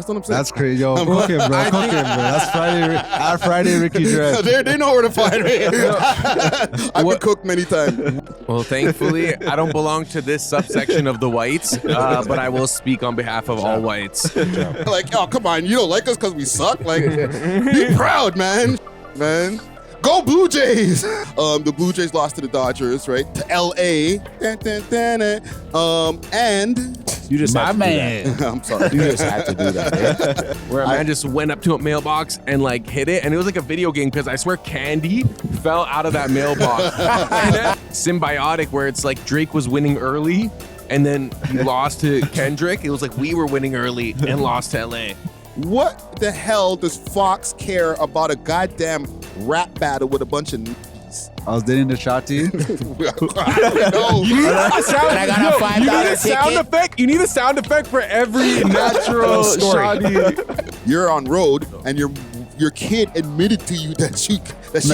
That's what I'm saying. That's crazy. Yo, cook him, bro. That's Friday Ricky Dress. They know where to find me. I've been cooked many times. Well, thankfully, I don't belong to this subsection of the whites, but I will speak on behalf of all whites. Like, oh, come on. You don't like us because we suck? Like, be proud, man. Man. Go Blue Jays! The Blue Jays lost to the Dodgers, right? To L.A. And you just my man. I'm sorry. You just had to do that. Where a man just went up to a mailbox and like hit it, and it was like a video game because I swear candy fell out of that mailbox. And then symbiotic, where it's like Drake was winning early, and then he lost to Kendrick. It was like we were winning early and lost to L.A. What the hell does Fox care about a goddamn rap battle with a bunch of n***s? I was dating the Shotty. No. You need a sound, I got a $5 you need a sound ticket. effect. You need a sound effect for every natural story. shoddy. You're on road and your kid admitted to you that she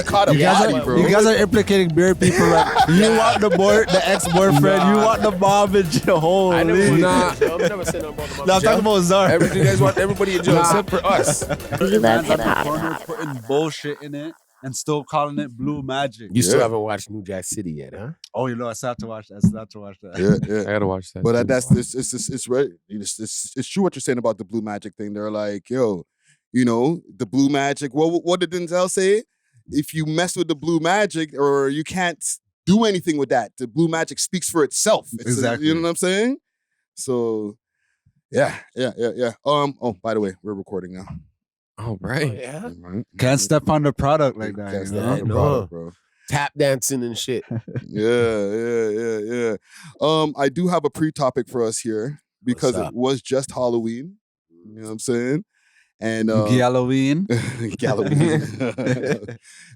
caught a body, bro. You guys are implicating bare people. Like, you want the ex-boyfriend, you want the mom in jail. Holy. I never Nah. I've never said no about the mom. No, I'm talking about Zar. You guys want everybody in jail except for us. We love hip hop. Putting bullshit in it and still calling it Blue Magic. You still haven't watched New Jack City yet, huh? Oh, you know, I still have to watch that. Yeah. I gotta watch that. But it's right. It's true what you're saying about the Blue Magic thing. They're like, yo, you know, the Blue Magic. What did Denzel say? If you mess with the Blue Magic, or you can't do anything with that, the Blue Magic speaks for itself. Exactly. You know what I'm saying? So, yeah. Oh, by the way, we're recording now. Oh, right. Yeah. Right. Can't step on the product like that. Can't You step know? on the No. product, bro. Tap dancing and shit. Yeah. I do have a pre-topic for us here because What's it up? was just Halloween. You know what I'm saying? And Halloween. Halloween.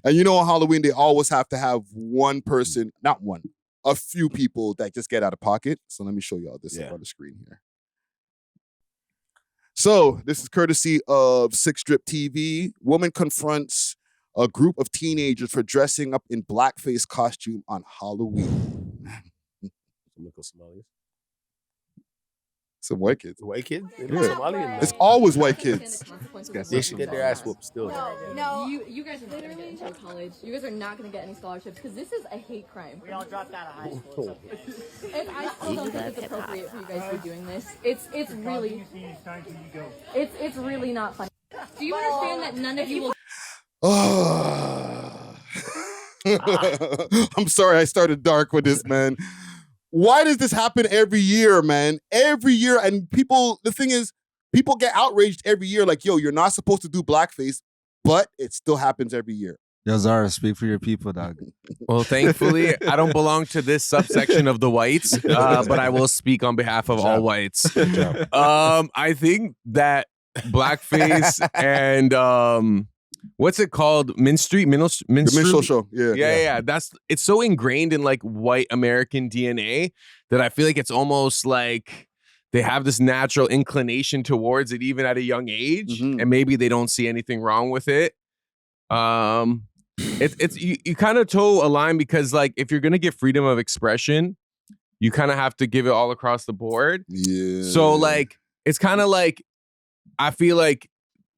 And you know, on Halloween, they always have to have one person, not one, a few people that just get out of pocket. So let me show y'all this up on the screen here. So this is courtesy of Six Drip TV. Woman confronts a group of teenagers for dressing up in blackface costume on Halloween. Some white kids. White kids? Yeah. It's always white kids. They should get their ass whooped still. No. You guys are literally in college. You guys are not going to get any scholarships because this is a hate crime. We all dropped out of high school. And I still don't think it's appropriate for you guys to be doing this. It's really it's really not funny. Do you understand that none of you will? I'm sorry I started dark with this, man. Why does this happen every year, man? Every year. And people, the thing is, people get outraged every year like, yo, you're not supposed to do blackface, but it still happens every year. Yo, Zara, speak for your people, dog. Well, thankfully, I don't belong to this subsection of the whites, but I will speak on behalf of all whites. I think that blackface and what's it called? The minstrel show. Yeah. It's so ingrained in like white American DNA that I feel like it's almost like they have this natural inclination towards it even at a young age, and maybe they don't see anything wrong with it. It's you kind of toe a line because like if you're gonna give freedom of expression, you kind of have to give it all across the board. Yeah. So like it's kind of like I feel like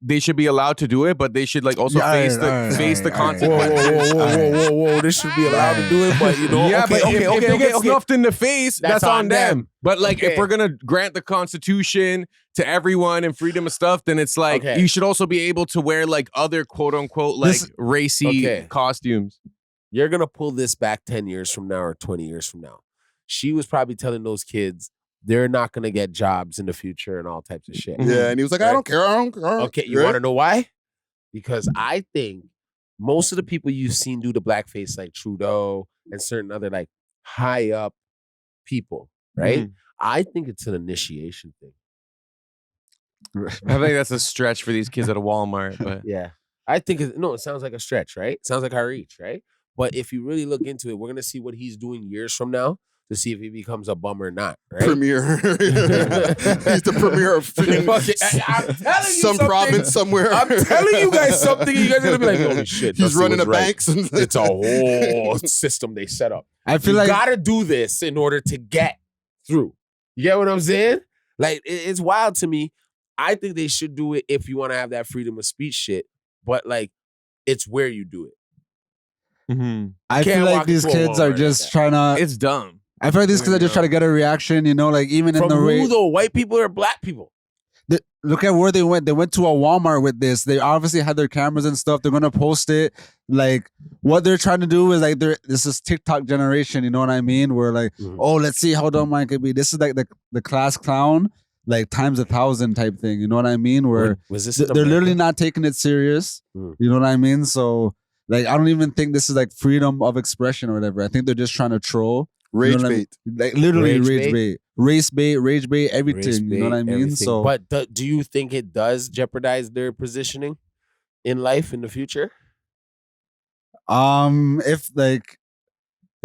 they should be allowed to do it, but they should like also face the consequences. Whoa. They should be allowed to do it, but you know, But if they get snuffed in the face, that's on them. But like, if we're gonna grant the Constitution to everyone and freedom of stuff, then it's like you should also be able to wear like other quote unquote like racy costumes. You're gonna pull this back 10 years from now or 20 years from now. She was probably telling those kids they're not gonna get jobs in the future and all types of shit. Yeah, and he was like, I don't care. Okay, you want to know why? Because I think most of the people you've seen do the blackface, like Trudeau and certain other like high up people, right? I think it's an initiation thing. I think that's a stretch for these kids at a Walmart, but yeah, I think it sounds like a stretch, right? It sounds like our reach, right? But if you really look into it, we're gonna see what he's doing years from now to see if he becomes a bum or not, right? Premier. He's the premier of some province somewhere. I'm telling you guys something. You guys are gonna be like, holy shit. He's running the banks. It's a whole system they set up. I feel you like gotta do this in order to get through. You get what I'm saying? Like, it's wild to me. I think they should do it if you want to have that freedom of speech shit. But like, it's where you do it. I feel Can't like walk these into a kids are Walmart just like trying to. It's dumb. I feel like these kids are just trying to get a reaction, like even From in the who though? White people or black people? Look at where they went. They went to a Walmart with this. They obviously had their cameras and stuff. They're gonna post it. Like what they're trying to do is like this is TikTok generation. You know what I mean? Where like, oh, let's see how dumb I could be. This is like the class clown, like times 1,000 type thing. You know what I mean? Where was this? they're literally not taking it serious. You know what I mean? So like, I don't even think this is like freedom of expression or whatever. I think they're just trying to troll. Rage bait. I mean? Like literally Rage bait. Race bait, rage bait, everything. Race you know what I bait, mean? everything. So, but do you think it does jeopardize their positioning in life in the future? if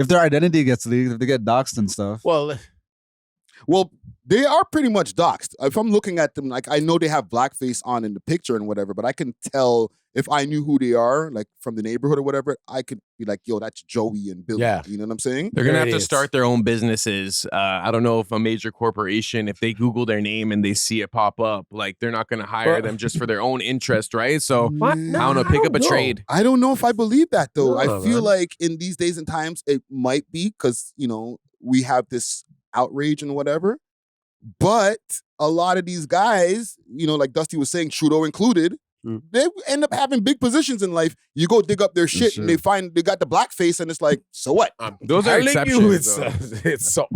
their identity gets leaked, if they get doxxed and stuff. Well, they are pretty much doxxed. If I'm looking at them, like I know they have blackface on in the picture and whatever, but I can tell if I knew who they are, like from the neighborhood or whatever, I could be like, yo, that's Joey and Billy. Yeah. You know what I'm saying? They're gonna There have it to is. start their own businesses. I don't know if a major corporation, if they Google their name and they see it pop up, like they're not gonna hire them just for their own interest, right? So What? I don't know, pick up a trade. I don't know if I believe that though. No, I feel man. like in these days and times it might be because we have this outrage and whatever. But a lot of these guys, like Dusty was saying, Trudeau included, they end up having big positions in life. You go dig up their shit and they find they got the blackface and it's like, so what? Those are Telling you, exceptions. though. it's so.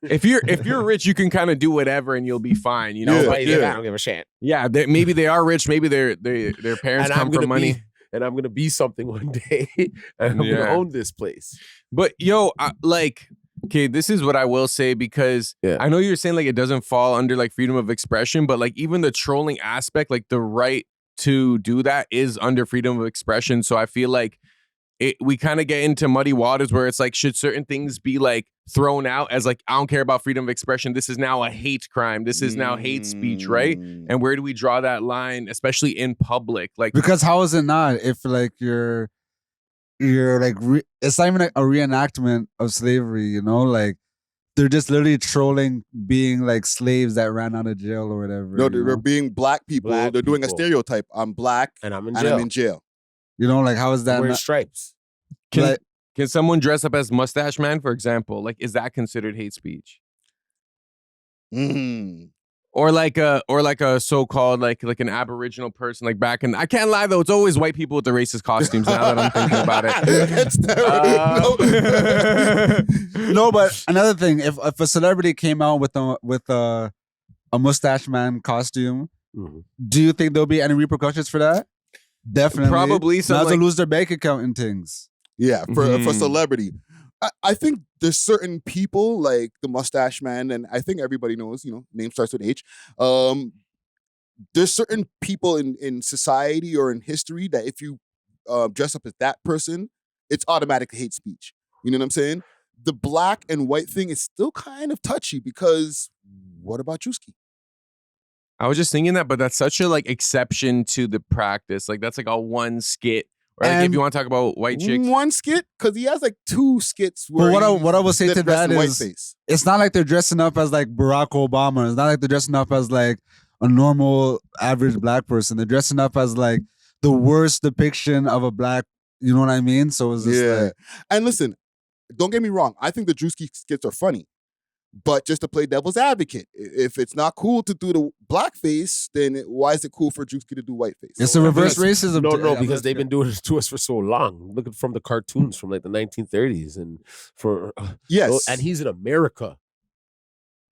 If you're rich, you can kind of do whatever and you'll be fine. You know, Yeah, but I don't give a shit. yeah, maybe they are rich. Maybe their parents And come I'm gonna from money. and I'm gonna be something one day, and I'm Yeah. gonna own this place. But yo, okay, this is what I will say because Yeah. I know you're saying like it doesn't fall under like freedom of expression, but like even the trolling aspect, like the right to do that is under freedom of expression. So I feel like we kind of get into muddy waters where it's like, should certain things be like thrown out as like, I don't care about freedom of expression. This is now a hate crime. This is now hate speech, right? And where do we draw that line, especially in public? Like, Because how is it not if like you're like it's not even like a reenactment of slavery, like they're just literally trolling being like slaves that ran out of jail or whatever. No, they're being black people. Black they're doing a people. stereotype. I'm black And I'm in and jail. I'm in jail. Like how is that Wearing not, stripes. can someone dress up as Mustache Man, for example? Like, is that considered hate speech? Or like a so-called like an Aboriginal person, like back in, I can't lie though, it's always white people with the racist costumes now that I'm thinking about it. That's terrible. No, but another thing, if a celebrity came out with a Mustache Man costume, do you think there'll be any repercussions for that? Definitely. Probably. So Might as well like, lose their bank account and things. Yeah, for celebrity. I think there's certain people like the Mustache Man, and I think everybody knows, name starts with H. There's certain people in society or in history that if you dress up as that person, it's automatic hate speech. You know what I'm saying? The black and white thing is still kind of touchy because what about Juski? I was just thinking that, but that's such a like exception to the practice. Like that's like a one skit. Or like, if you want to talk about white chicks. One skit? Because he has like 2 skits where But what I will say to that is, whiteface. it's not like they're dressing up as like Barack Obama. It's not like they're dressing up as like a normal average black person. They're dressing up as like the worst depiction of a black, you know what I mean? So it's just like, and listen, don't get me wrong. I think the Drewski skits are funny. But just to play devil's advocate, if it's not cool to do the blackface, then why is it cool for Drewski to do whiteface? it's a reverse racism. No, because they've been doing it to us for so long. Look at from the cartoons from like the 1930s and yes, and he's in America,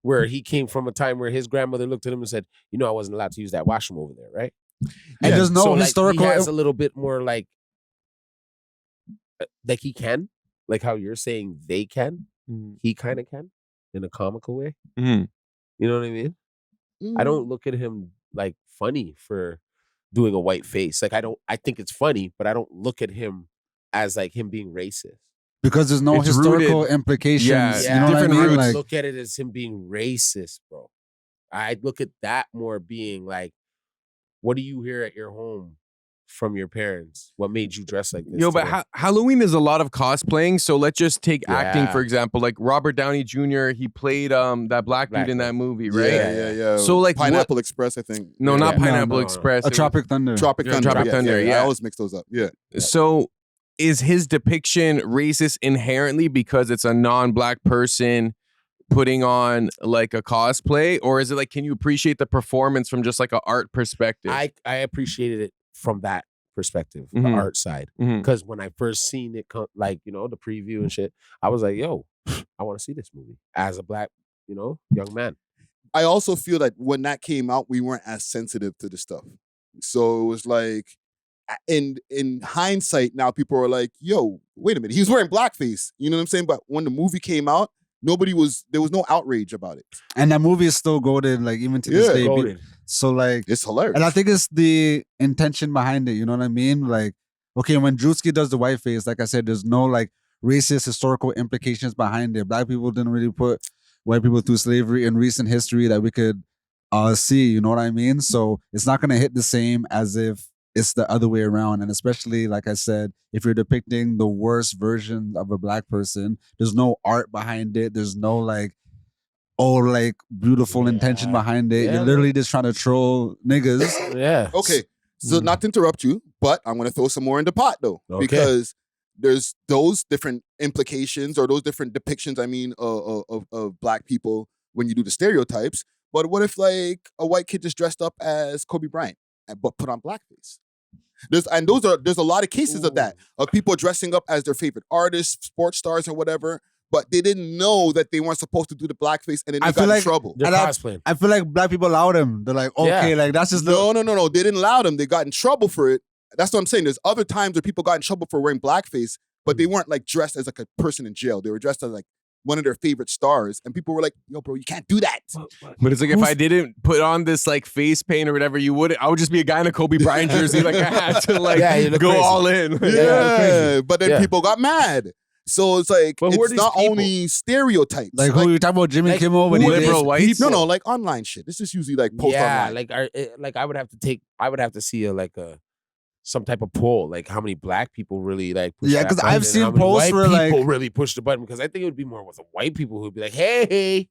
where he came from a time where his grandmother looked at him and said, I wasn't allowed to use that washroom over there, right? And there's no so, historical. He has a little bit more like he can, like how you're saying they can. He kind of can in a comical way. You know what I mean? I don't look at him like funny for doing a white face. Like I think it's funny, but I don't look at him as like him being racist. Because there's no It's historical rooted- implications. Yeah, you know what I different mean? roots. Like, Look at it as him being racist, bro. I look at that more being like, what do you hear at your home from your parents? What made you dress like this? Yo, but today? Halloween is a lot of cosplaying. So let's just take acting, Yeah. for example. Like Robert Downey Jr., he played that black dude in that movie, right? Yeah. So, like, Pineapple Express, I think. No, Yeah. not Yeah. Pineapple No. Express. A It was- Tropic Thunder. Tropic Yeah, Thunder. Tropic Thunder, I yeah. always mix those up. Yeah. So is his depiction racist inherently because it's a non-black person putting on like a cosplay, or is it like, can you appreciate the performance from just like an art perspective? I appreciated it from that perspective, the Mhm. art side. Mhm. Because when I first seen it, like, you know, the preview and shit, I was like, yo, I want to see this movie as a black, you know, young man. I also feel that when that came out, we weren't as sensitive to the stuff. So it was like, in hindsight, now people are like, yo, wait a minute, he was wearing blackface. You know what I'm saying? But when the movie came out, there was no outrage about it. And that movie is still goated, like even to this Yeah. day. Goated. So like, It's hilarious. and I think it's the intention behind it. You know what I mean? Like, okay, when Drewski does the whiteface, like I said, there's no like racist historical implications behind it. Black people didn't really put white people through slavery in recent history that we could see. You know what I mean? So it's not gonna hit the same as if it's the other way around. And especially, like I said, if you're depicting the worst version of a black person, there's no art behind it. There's no like, like beautiful intention Yeah. behind it. Yeah, You're literally just trying to troll niggas. Yeah. Okay, so not to interrupt you, but I'm going to throw some more in the pot though, Okay. because there's those different implications or those different depictions. I mean, of black people when you do the stereotypes. But what if like a white kid just dressed up as Kobe Bryant but put on blackface? There's a lot of cases of that, of people dressing up as their favorite artists, sports stars, or whatever. But they didn't know that they weren't supposed to do the blackface, and then they I got feel in like- trouble. They're And I- cosplaying. I feel like black people allowed him. They're like, okay, Yeah. like that's just the No. They didn't allow them. They got in trouble for it. That's what I'm saying. There's other times where people got in trouble for wearing blackface, but they weren't like dressed as like a person in jail. They were dressed as like one of their favorite stars, and people were like, "Yo, bro, you can't do that." But it's like, if I didn't put on this like face paint or whatever, I would just be a guy in a Kobe Bryant jersey. Like I had to like Yeah, you look go crazy. all in. Yeah, crazy. but then Yeah. people got mad. So it's like But who are it's these not people? only stereotypes. like who you talking about Jimmy like, Kimmel when he who did liberal whites? No, like online shit. This is usually like post Yeah, online. like I would have to see some type of poll, like how many black people really like push Yeah, that 'cause button I've and seen how many posts white where, like- people really push the button, because I think it would be more with the white people who'd be like, hey.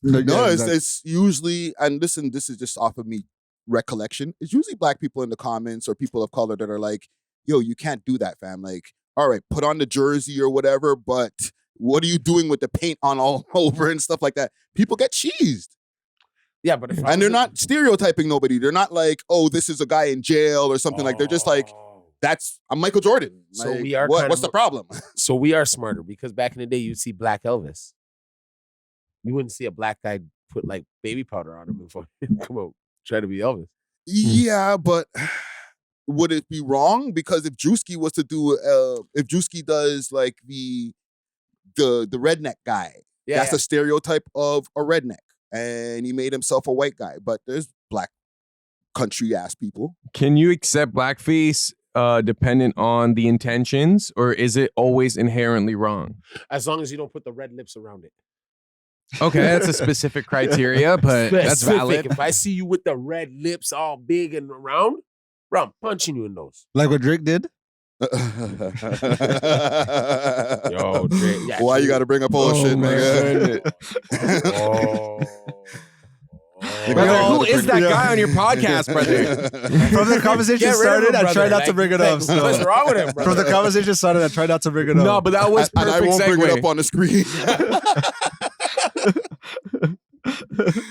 Like, No, yeah, it's, exactly. it's usually, and listen, this is just off of me recollection. It's usually black people in the comments or people of color that are like, "Yo, you can't do that, fam. Like, all right, put on the jersey or whatever, but what are you doing with the paint on all over and stuff like that?" People get cheesed. Yeah, but if I And they're was not stereotyping nobody. They're not like, "Oh, this is a guy in jail" or something like. They're just like, I'm Michael Jordan. So Like, we are kind what's of- the problem? So we are smarter, because back in the day you'd see Black Elvis. You wouldn't see a black guy put like baby powder on him before he'd come out try to be Elvis. Yeah, but would it be wrong? Because if Drewski was to do, if Drewski does like the redneck guy, Yeah, that's a stereotype of a redneck, and he made himself a white guy. But there's black country ass people. Can you accept blackface dependent on the intentions, or is it always inherently wrong? as long as you don't put the red lips around it. Okay, that's a specific criteria, but that's Specific. valid. If I see you with the red lips all big and round, bro, I'm punching you in those. like what Drake did. Yo, Drake, yeah, Why you Drake. got to bring up all Oh shit, my nigga? Brother, who is that guy on your podcast, brother? From the conversation Get rid of started, him, I brother. tried not to Like, bring it like, up. So. what's wrong with him, From brother? the conversation started, I tried not to bring it up. No, but that was And I perfect won't bring it up segue. on the screen.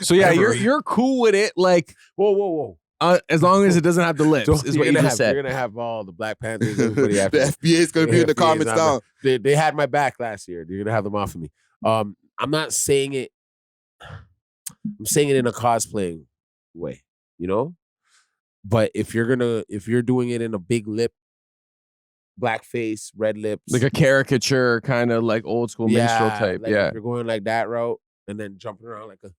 So yeah, Ever. you're cool with it, like Whoa. as long as it doesn't have the lips. So is what you just said. You're gonna have all the Black Panthers, everybody The after me. FBA is going to be in the FBA is comments not down. They had my back last year. You're gonna have them off of me. I'm not saying it. I'm saying it in a cosplaying way, you know. But if you're doing it in a big lip, black face, red lips, Like a caricature, kind of like old school minstrel type. like Yeah. if you're going like that route and then jumping around like a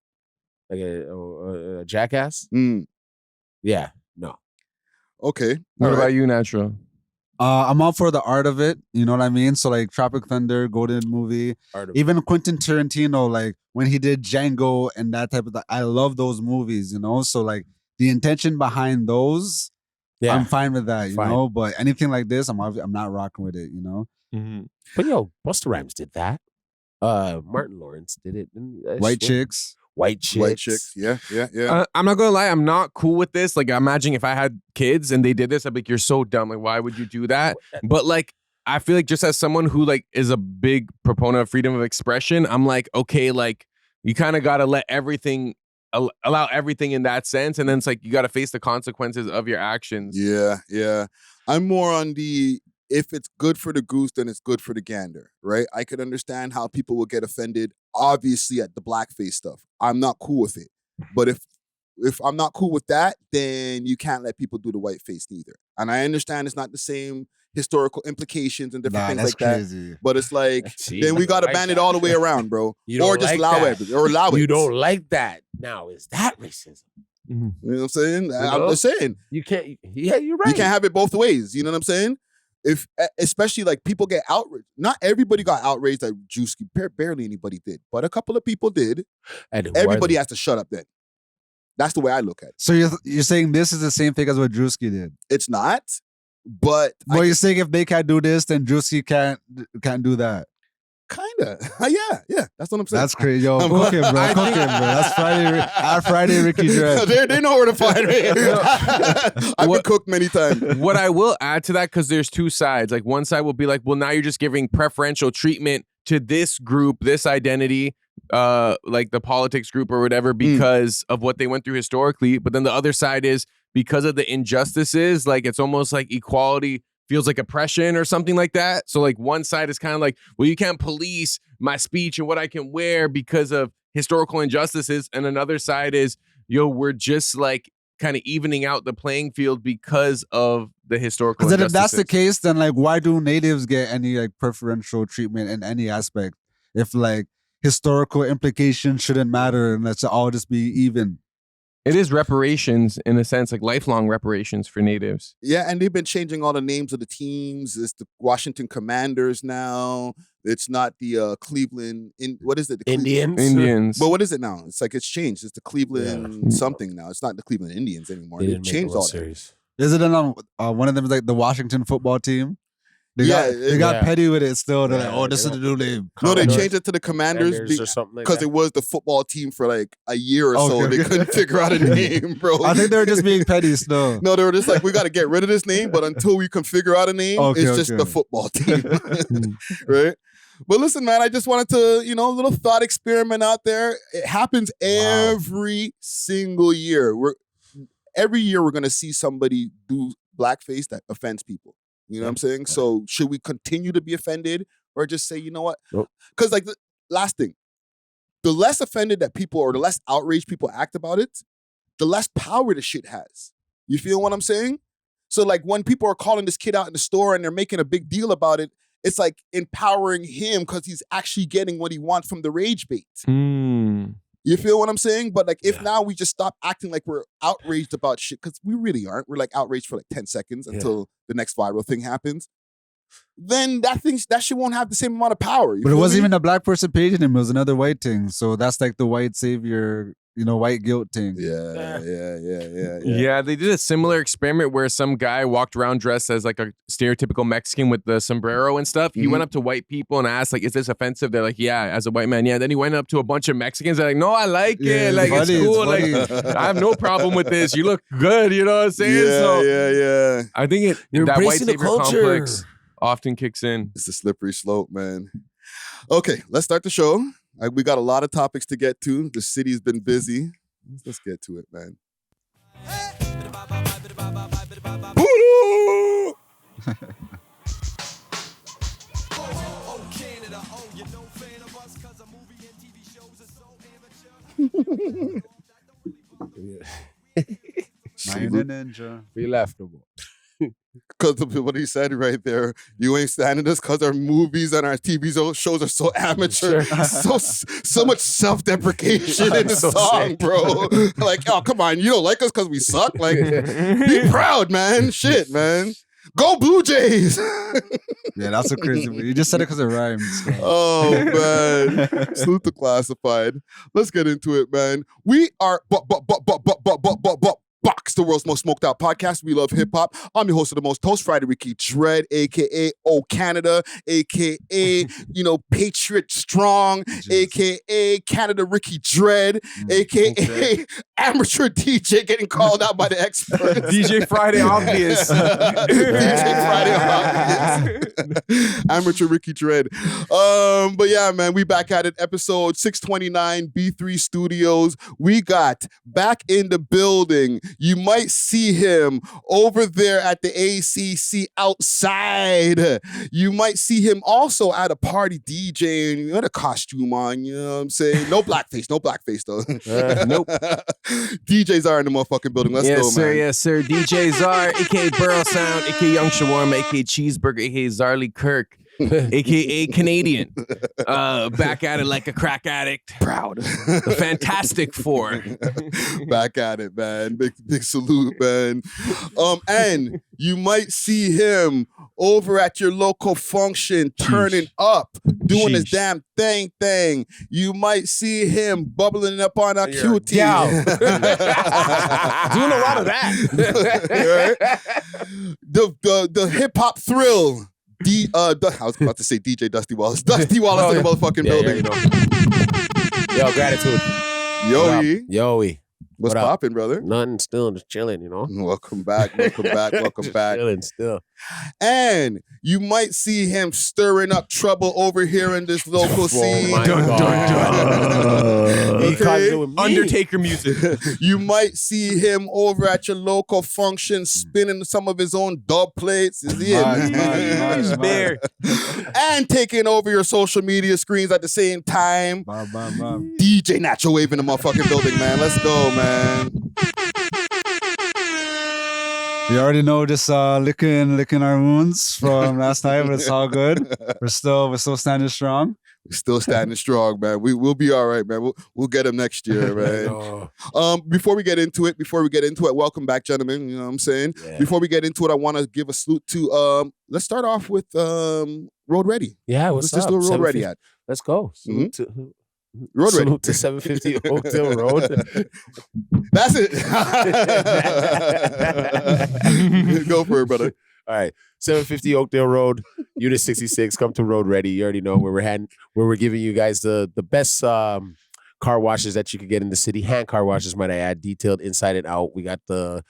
jackass. Mm, Yeah, no. okay. What All about right. you, Natural? I'm all for the art of it. You know what I mean? So like Tropic Thunder, Golden movie, Art of- even Quentin Tarantino, like when he did Django and that type of I love those movies, you know? So like the intention behind those, Yeah. I'm fine with that, you Fine. know. But anything like this, I'm not rocking with it, you know. But yo, Busta Rhymes did that. Martin Lawrence did it. White chicks. White chicks. Yeah. I'm not gonna lie, I'm not cool with this. Like, imagine if I had kids and they did this, I'd be like, you're so dumb. Like, why would you do that? But like, I feel like just as someone who like is a big proponent of freedom of expression, I'm like, okay, like you kind of gotta let everything allow everything in that sense, and then it's like you gotta face the consequences of your actions. Yeah. I'm more on the if it's good for the goose, then it's good for the gander, right? I could understand how people will get offended, obviously, at the blackface stuff. I'm not cool with it. But if I'm not cool with that, then you can't let people do the white face neither. And I understand it's not the same historical implications and different things that's like that. crazy. But it's like, See, then we you got to don't ban like it all the that. way around, bro. You don't Or just like allow that. it. Or allow it. You don't like that. Now, is that racism? You know what I'm saying? know? I'm just saying. You can't. Yeah, you're right. You can't have it both ways. You know what I'm saying? If especially like people get outraged. Not everybody got outraged that Juicy. Barely anybody did, but a couple of people did. And who are Everybody they? has to shut up then. That's the way I look at it. So you're saying this is the same thing as what Drewski did? It's not, but Well, you're saying if they can't do this, then Drewski can't do that. kinda. Yeah. That's what I'm saying. That's crazy, yo. I'm- Cook him, bro. Cook him, bro. That's Friday, Ricky Dread. they know where to find me. I've been cooked many times. What I will add to that, because there's two sides. Like, one side will be like, well, now you're just giving preferential treatment to this group, this identity, like the politics group or whatever, because of what they went through historically. But then the other side is because of the injustices, like it's almost like equality feels like oppression or something like that. So like one side is kind of like, well, you can't police my speech and what I can wear because of historical injustices. And another side is, yo, we're just like kind of evening out the playing field because of the historical Because then if injustices. that's the case, then like why do natives get any like preferential treatment in any aspect? If like historical implications shouldn't matter and let's all just be even. It is reparations in a sense, like lifelong reparations for natives. Yeah, and they've been changing all the names of the teams. It's the Washington Commanders now. It's not the Cleveland. What is it? The Indians. But what is it now? It's like it's changed. It's the Cleveland something now. It's not the Cleveland Indians anymore. They've changed all that. Series. Is it one of them is like the Washington football team? They got yeah. petty with it still. They're Yeah, like, oh, this they is the new name. No, they Commanders. changed it to the Commanders or something like because that. it was the football team for like a year or so. Okay. They couldn't figure out a name, bro. I think they were just being petty still. No, they were just like, we got to get rid of this name, but until we can figure out a name, it's just the football team, right? But listen, man, I just wanted to, a little thought experiment out there. It happens every single year. Every year we're going to see somebody do blackface that offends people. You know what I'm saying? So should we continue to be offended or just say, you know what? Because like the last thing, the less offended that people or the less outraged people act about it, the less power the shit has. You feel what I'm saying? So like when people are calling this kid out in the store and they're making a big deal about it, it's like empowering him because he's actually getting what he wants from the rage bait. You feel what I'm saying? But like if now we just stop acting like we're outraged about shit, because we really aren't. We're like outraged for like 10 seconds until the next viral thing happens. Then that shit won't have the same amount of power. But it wasn't even a black person paging him. It was another white thing. So that's like the white savior, white guilt thing. Yeah. Yeah, they did a similar experiment where some guy walked around dressed as like a stereotypical Mexican with the sombrero and stuff. He went up to white people and asked, like, is this offensive? They're like, yeah, as a white man, yeah. Then he went up to a bunch of Mexicans. They're like, no, I like it. Like, it's cool. Like, I have no problem with this. You look good. You know what I'm saying? Yeah. I think You're that white embracing the savior culture. complex often kicks in. It's a slippery slope, man. Okay, let's start the show. We got a lot of topics to get to. The city's been busy. Let's get to it, man. Ninja. We left no more. Because of what he said right there, you ain't standing us because our movies and our TV shows are so amateur, so much self-deprecation in the so song, sick. bro. Like, oh, come on, you don't like us because we suck? Like, be proud, man. Shit, man. Go Blue Jays. Yeah, that's a crazy one. You just said it because it rhymes. So. Oh, man. Salute the classified. Let's get into it, man. We are back. rocks, the world's most smoked out podcast. We love hip hop. I'm your host of the most toast, Friday Ricky Dread, aka O Canada, aka Patriot Strong, aka Canada Ricky Dread, aka amateur DJ getting called out by the experts. DJ Friday Obvious. DJ Friday Obvious. Amateur Ricky Dread. But yeah, man, we back at it. Episode 629, B3 Studios. We got back in the building. You might see him over there at the ACC outside. You might see him also at a party DJing. You had a costume on, you know what I'm saying? No blackface though. Nope. DJs are in the motherfucking building. Let's go, man. Yes, sir. DJ Czar, aka Burrow Sound, aka Young Shawarma, aka Cheeseburger, aka Zarly Kirk, aka Canadian. Back at it like a crack addict. Proud. The Fantastic Four. Back at it, man. Big salute, man. And you might see him over at your local function, turning up, doing his damn thing. You might see him bubbling up on a QT. Doing a lot of that. The hip hop thrill. I was about to say DJ Dusty Wallace. Dusty Wallace in the motherfucking building. Yo, gratitude. Yo, what's poppin', brother? Nothing, still just chilling, Welcome back. Chilling still. And you might see him stirring up trouble over here in this local scene. My God. He caught it with me. Undertaker music. You might see him over at your local function spinning some of his own dub plates. Is he He's there. And taking over your social media screens at the same time. DJ Nacho Wave in the motherfucking building, man. Let's go, man. You already know this licking our wounds from last night, but it's all good. We're still standing strong. We're still standing strong, man. We'll be all right, man. We'll get him next year, man. Before we get into it, welcome back, gentlemen. You know what I'm saying? Yeah. Before we get into it, I want to give a salute to let's start off with Road Ready. Yeah, let's just do Road Ready at. Let's go. Salute Salute to 750 Oakdale Road. That's it. Go for it, brother. All right. 750 Oakdale Road, Unit 66. Come to Road Ready. You already know where we're giving you guys the best car washes that you could get in the city. Hand car washes, might I add, detailed inside and out. We got the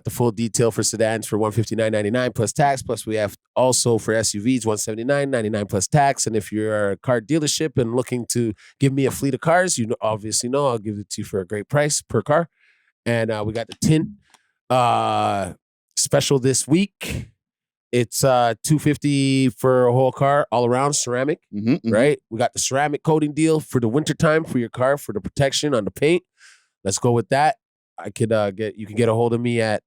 full detail for sedans for $159.99 plus tax. Plus, we have also for SUVs $179.99 plus tax. And if you're a car dealership and looking to give me a fleet of cars, you obviously know I'll give it to you for a great price per car. And we got the tint special this week. It's $250 for a whole car, all around ceramic, right? We got the ceramic coating deal for the wintertime for your car for the protection on the paint. Let's go with that. I could you can get a hold of me at,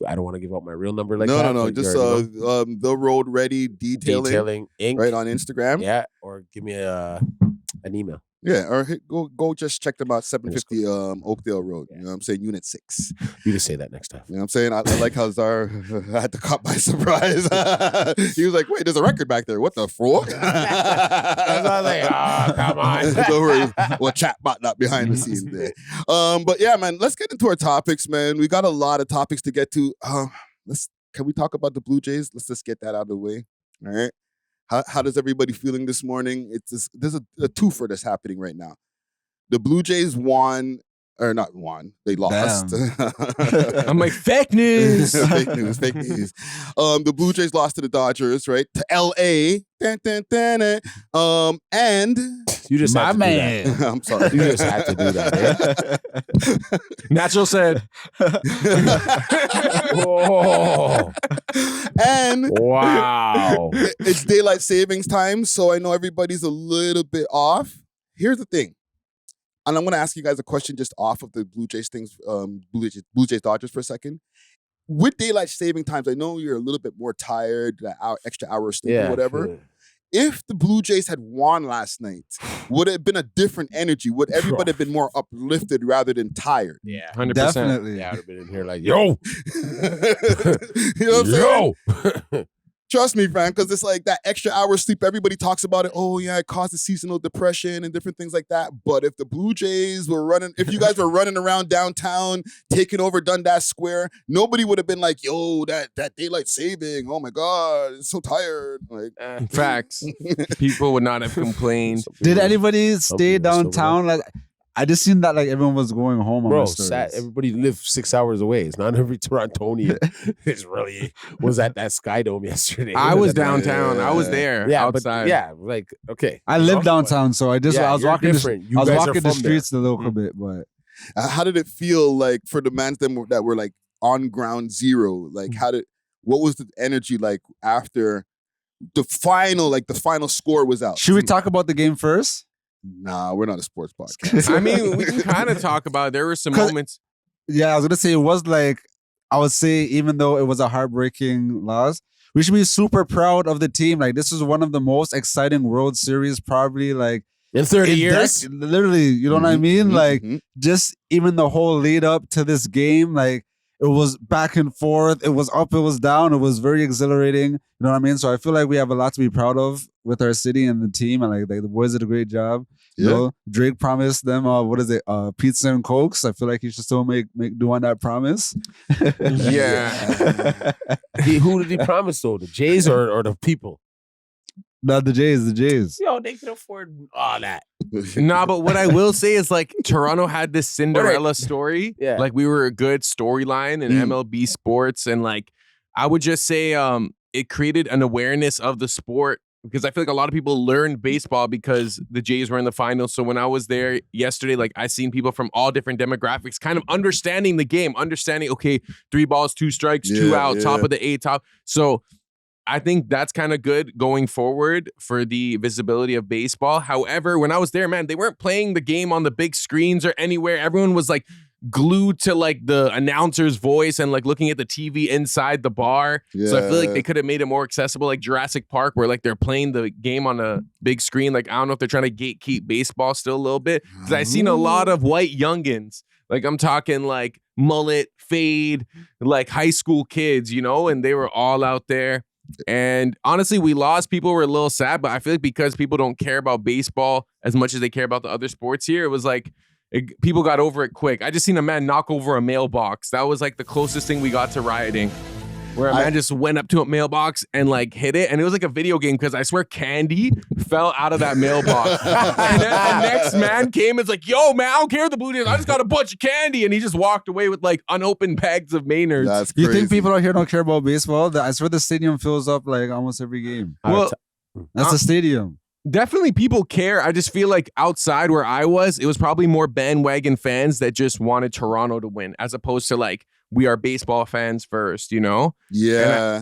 I don't want to give out my real number like that. No, just the Road Ready Detailing Inc. right on Instagram. Yeah, or give me an email. Yeah, or go just check them out, 750 Oakdale Road. You know what I'm saying? Unit 6. You just say that next time. You know what I'm saying? I like how Czar had to caught by surprise. He was like, wait, there's a record back there. What the fuck? I was like, oh, come on. Don't worry. Well, chatbot not behind the scenes there. But yeah, man, let's get into our topics, man. We got a lot of topics to get to. Can we talk about the Blue Jays? Let's just get that out of the way. All right. How does everybody feeling this morning? There's a twofer that's happening right now. The Blue Jays won, or not won, they lost. I'm like, fake news. Fake news. The Blue Jays lost to the Dodgers, right? To L.A. And you just my had to man. do that. I'm sorry. You just had to do that. Natural said. Oh. And wow. It's daylight savings time, so I know everybody's a little bit off. Here's the thing. And I'm going to ask you guys a question just off of the Blue Jays things, Blue Jays Dodgers for a second. With daylight saving times, I know you're a little bit more tired, extra hour of sleep or whatever. Yeah. If the Blue Jays had won last night, would it have been a different energy? Would everybody have been more uplifted rather than tired? Yeah, 100%. Definitely. Yeah, I would have been in here like, yo. You know what I'm saying? Trust me, Frank, because it's like that extra hour sleep. Everybody talks about it. Oh, yeah, it causes seasonal depression and different things like that. But if the Blue Jays were running, if you guys were running around downtown, taking over Dundas Square, nobody would have been like, yo, that daylight saving. Oh, my God, it's so tired. Like, Facts. People would not have complained. Did anybody stay people are still downtown? Like, I just seen that like everyone was going home on my Bro, stories. everybody lived 6 hours away. It's not every Torontonian is really was at that Sky Dome yesterday. I was downtown. I was there outside. Like okay. I live downtown, so I was you're walking. different. You I was guys are walking the from streets there. a little bit, but how did it feel like for the mans that were like on ground zero? Like, what was the energy like after the final score was out? should we talk about the game first? Nah, we're not a sports podcast. I mean, we can kind of talk about it. There were some moments. Yeah, I was gonna say it was like I would say even though it was a heartbreaking loss, we should be super proud of the team. Like this is one of the most exciting World Series probably like In 30 years. literally, you know what I mean? Like just even the whole lead up to this game, like it was back and forth, it was up, it was down, it was very exhilarating. You know what I mean? So I feel like we have a lot to be proud of with our city and the team, and like the boys did a great job. You know, Drake promised them pizza and cokes. I feel like he should still make do on that promise. Yeah. Who did he promise though? The Jays or the people? Not the Jays. Yo, they can afford all that. Nah, but what I will say is like Toronto had this Cinderella story. Yeah. Like we were a good storyline in MLB sports. And like I would just say it created an awareness of the sport because I feel like a lot of people learned baseball because the Jays were in the finals. So when I was there yesterday, like I seen people from all different demographics kind of understanding the game, understanding, okay, 3 balls, 2 strikes, 2 out, top of the 8 top. So I think that's kind of good going forward for the visibility of baseball. However, when I was there, man, they weren't playing the game on the big screens or anywhere. Everyone was like glued to like the announcer's voice and like looking at the TV inside the bar. So I feel like they could have made it more accessible, like Jurassic Park, where like they're playing the game on a big screen. Like I don't know if they're trying to gatekeep baseball still a little bit because I've seen a lot of white youngins. Like I'm talking like mullet, fade, like high school kids, you know, and they were all out there. And honestly, we lost. People were a little sad, but I feel like because people don't care about baseball as much as they care about the other sports here, it was like people got over it quick. I just seen a man knock over a mailbox. That was like the closest thing we got to rioting. Where a man just went up to a mailbox and like hit it. And it was like a video game because I swear candy fell out of that mailbox. And then the next man came and was like, yo, man, I don't care if the Blue Jays. I just got a bunch of candy. And he just walked away with like unopened bags of Maynards. That's crazy. You think people out here don't care about baseball? I swear the stadium fills up like almost every game. Well, That's the stadium. definitely people care. I just feel like outside where I was, it was probably more bandwagon fans that just wanted Toronto to win as opposed to like, we are baseball fans first, you know? Yeah.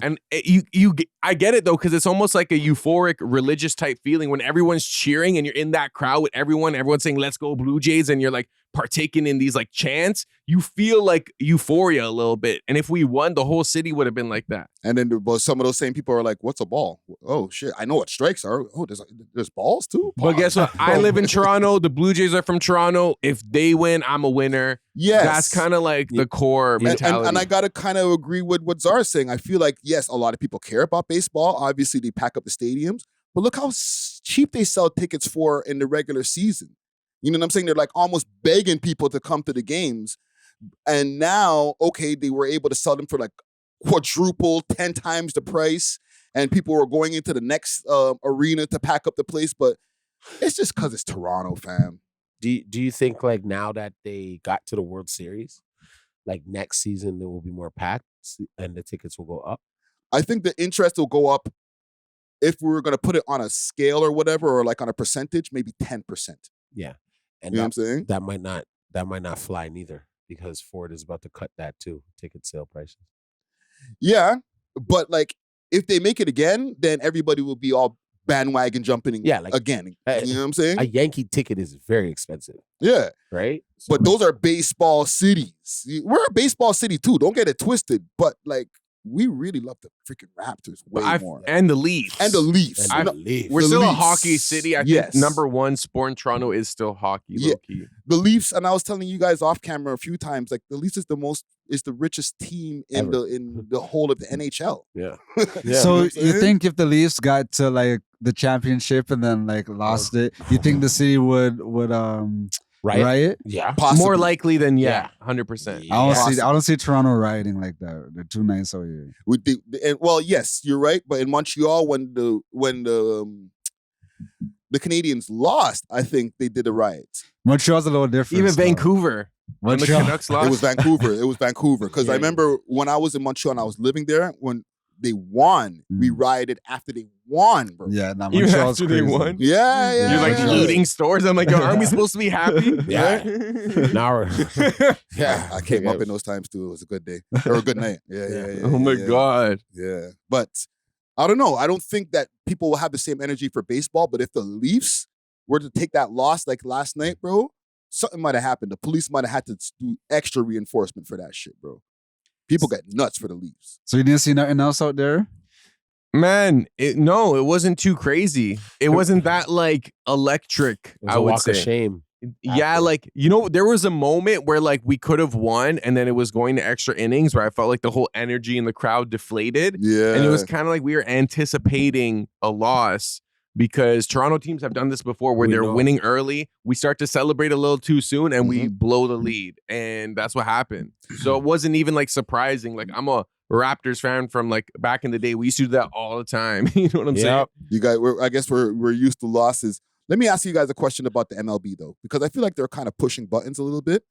I get it though, because it's almost like a euphoric religious type feeling when everyone's cheering and you're in that crowd with everyone's saying, let's go Blue Jays. And you're like partaking in these like chants. You feel like euphoria a little bit. And if we won, the whole city would have been like that. And then some of those same people are like, what's a ball? Oh, shit. I know what strikes are. Oh, there's balls too? But guess what? I live in Toronto. The Blue Jays are from Toronto. If they win, I'm a winner. Yes. That's kind of like the core mentality. And I got to kind of agree with what Zara's saying. I feel like, yes, a lot of people care about baseball. Obviously, they pack up the stadiums. But look how cheap they sell tickets for in the regular season. You know what I'm saying? They're like almost begging people to come to the games. And now, okay, they were able to sell them for like quadruple, 10 times the price. And people were going into the next arena to pack up the place. But it's just because it's Toronto, fam. Do you think like now that they got to the World Series, like next season there will be more packed and the tickets will go up? I think the interest will go up if we were going to put it on a scale or whatever, or like on a percentage, maybe 10%. Yeah. And you know what I'm saying? That might not fly neither because Ford is about to cut that too, ticket sale prices. Yeah, but like if they make it again, then everybody will be all bandwagon jumping again. You know what I'm saying? A Yankee ticket is very expensive. Yeah. Right? But those are baseball cities. We're a baseball city too. Don't get it twisted. But like we really love the freaking Raptors way more. And the Leafs. And the Leafs. And No, the Leafs. We're The still a Leafs. hockey city. I Yes. think number one sport in Toronto is still hockey, Yeah. low-key. the Leafs, and I was telling you guys off camera a few times, like the Leafs is the richest team in Ever. the whole of the NHL. Yeah. So You know what I'm you saying? think if the Leafs got to like the championship and then like lost it, you think the city would riot? Yeah. Possibly. More likely than Yeah. 100%. I don't see Toronto rioting like that. They're too nice over here. Well, yes, you're right. But in Montreal, when the Canadians lost, I think they did a riot. Montreal's a little different. Even so. Vancouver. When the Montreal. Canucks lost. It was Vancouver. It was Vancouver. Because I Yeah. remember when I was in Montreal and I was living there, when they won, we rioted after they won, bro. Yeah, nah, Even Montreal's after they crazy. won? Yeah. You're like yeah. looting stores. I'm like, yo, aren't we supposed to be happy? Yeah. Now we're yeah. I came up in those times too. It was a good day or a good night. Yeah. Oh my yeah. God. Yeah. But I don't know. I don't think that people will have the same energy for baseball. But if the Leafs were to take that loss like last night, bro, something might have happened. The police might have had to do extra reinforcement for that shit, bro. People get nuts for the Leafs. So you didn't see nothing else out there? Man, it wasn't too crazy. It wasn't that like electric, It was I a would walk say. of shame. Yeah, like, there was a moment where like we could have won and then it was going to extra innings where I felt like the whole energy in the crowd deflated. Yeah. And it was kind of like we were anticipating a loss because Toronto teams have done this before where We they're know. winning early. We start to celebrate a little too soon and we blow the lead. And that's what happened. So it wasn't even like surprising. Like I'm a Raptors fan from like back in the day. We used to do that all the time. You know what I'm saying? Yep. You guys, I guess we're used to losses. Let me ask you guys a question about the MLB though, because I feel like they're kind of pushing buttons a little bit.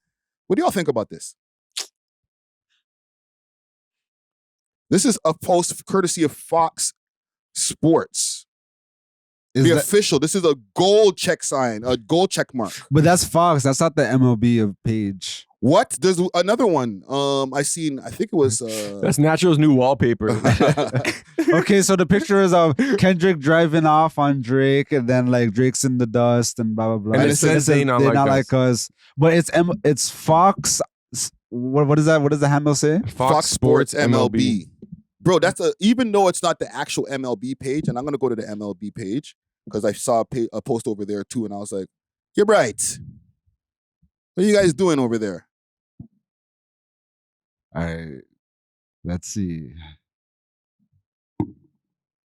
What do y'all think about this? This is a post courtesy of Fox Sports. Is The that- official. This is a gold check sign, a gold check mark. but that's Fox. That's not the MLB of page. What? There's another one. I think it was That's Natural's new wallpaper. Okay, so the picture is of Kendrick driving off on Drake, and then like Drake's in the dust and blah blah blah. And it says they not like us. But it's Fox. What is that? What does the handle say? Fox Sports MLB. Bro, even though it's not the actual MLB page, and I'm gonna go to the MLB page because I saw a post over there too, and I was like, "You're right. What are you guys doing over there?" All right, let's see.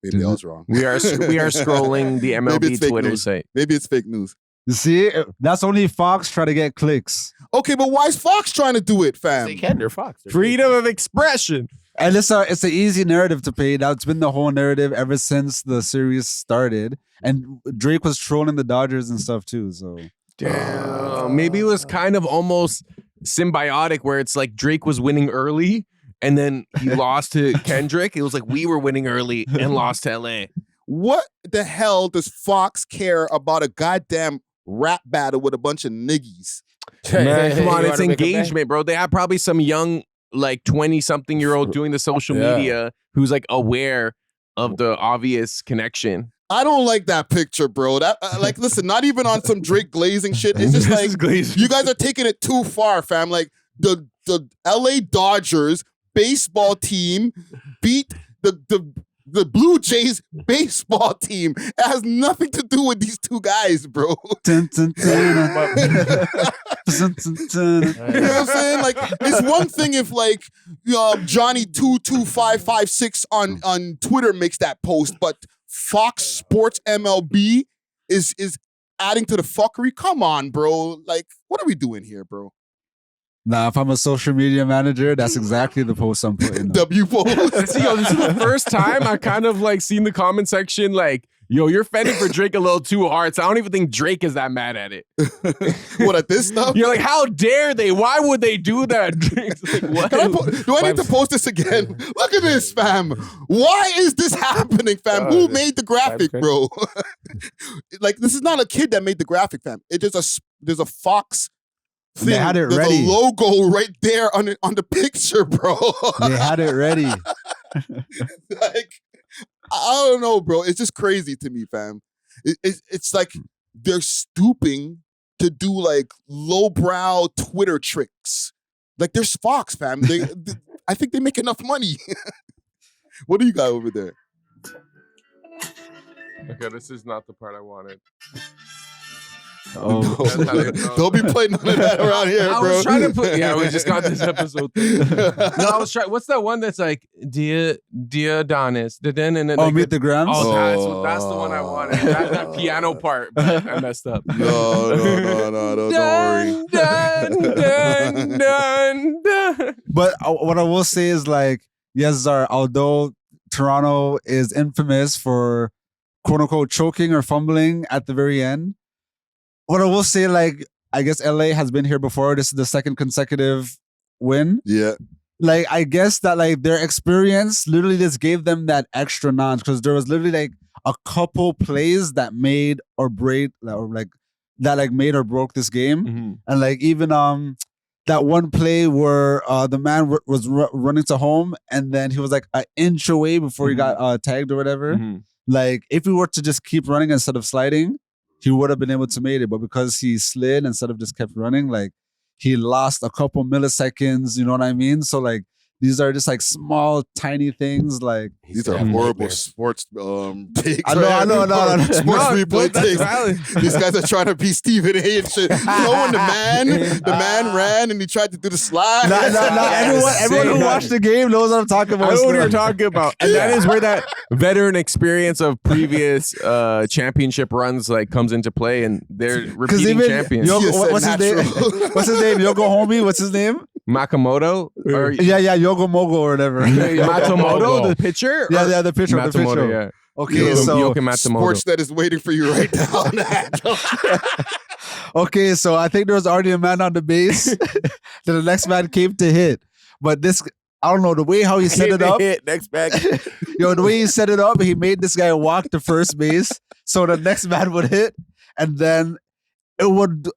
Maybe I was wrong. we are scrolling the Maybe it's MLB fake Twitter news. site. Maybe it's fake news. You see, that's only Fox trying to get clicks. Okay, but why is Fox trying to do it, They fam? can. They're Fox. They're Freedom of expression. And it's an easy narrative to pay. That's been the whole narrative ever since the series started. And Drake was trolling the Dodgers and stuff too. So Damn. Maybe it was kind of almost symbiotic where it's like Drake was winning early and then he lost to Kendrick. It was like we were winning early and lost to LA. What the hell does Fox care about a goddamn rap battle with a bunch of niggies? Man, come on, You it's wanna make a bet? engagement, bro. They have probably some young, like 20-something-year-old doing the social Yeah. media who's like aware of the obvious connection. I don't like that picture, bro. That like, listen, not even on some Drake glazing shit. It's just This like is glazing. you guys are taking it too far, fam. Like the LA Dodgers baseball team beat the Blue Jays baseball team. It has nothing to do with these two guys, bro. Dun, dun, dun. Dun, dun, dun. You know what I'm saying? Like, it's one thing if like Johnny 22556 on Twitter makes that post, but Fox Sports MLB is adding to the fuckery. Come on, bro. Like, what are we doing here, bro? Nah, if I'm a social media manager, that's exactly the post I'm putting. W post. See, yo, this is the first time I kind of like seen the comment section like, yo, you're fending for Drake a little too hard. So I don't even think Drake is that mad at it. What at this stuff? You're like, how dare they? Why would they do that? Drake's like, what? Do I need to post this again? Look at this, fam. Why is this happening, fam? Who made the graphic, bro? Like, this is not a kid that made the graphic, fam. There's a Fox thing. They had it There's ready. a logo right there on the picture, bro. They had it ready. Like, I don't know, bro. It's just crazy to me, fam. It's like they're stooping to do like lowbrow Twitter tricks. Like, there's Fox, fam. I think they make enough money. What do you got over there? Okay, this is not the part I wanted. Oh, Don't be playing none of that around here, I bro. was trying to put. Yeah, we just got this episode thing. No, I was trying. What's that one that's like, dear Adonis? oh, Meet the Grams. Oh, that's the one I wanted. That piano part, but I messed up. No, don't worry. Dun, dun, dun. But what I will say is like, yes, although Toronto is infamous for quote unquote choking or fumbling at the very end, what I will say, like, I guess LA has been here before. This is the second consecutive win. Yeah. Like, I guess that like their experience literally just gave them that extra notch because there was literally like a couple plays that made or break or like that like made or broke this game. Mm-hmm. And like even that one play where the man was running to home and then he was like an inch away before he got tagged or whatever. Mm-hmm. Like if we were to just keep running instead of sliding, he would have been able to make it. But because he slid instead of just kept running, like he lost a couple milliseconds. You know what I mean? So like these are just like small, tiny things. Like these are horrible sports takes. I know. Sports replay takes. These guys are trying to be Stephen A. and shit. You know when the man ran and he tried to do the slide. Everyone who watched the game knows what I'm talking about. I know what you're talking about, and that is where that veteran experience of previous championship runs like comes into play, and they're repeating champions. What's his name? What's his name? Yogo Homie. What's his name? Makamoto? Or, yeah, Yogo Mogo or whatever. Matsumoto, the pitcher? Yeah, the pitcher. Matsumoto, yeah. Okay, so sports that is waiting for you right now. Okay, so I think there was already a man on the base. Then the next man came to hit. But this, I don't know, the way how he set it up. Next back. The way he set it up, he made this guy walk to first base. So the next man would hit. And then he would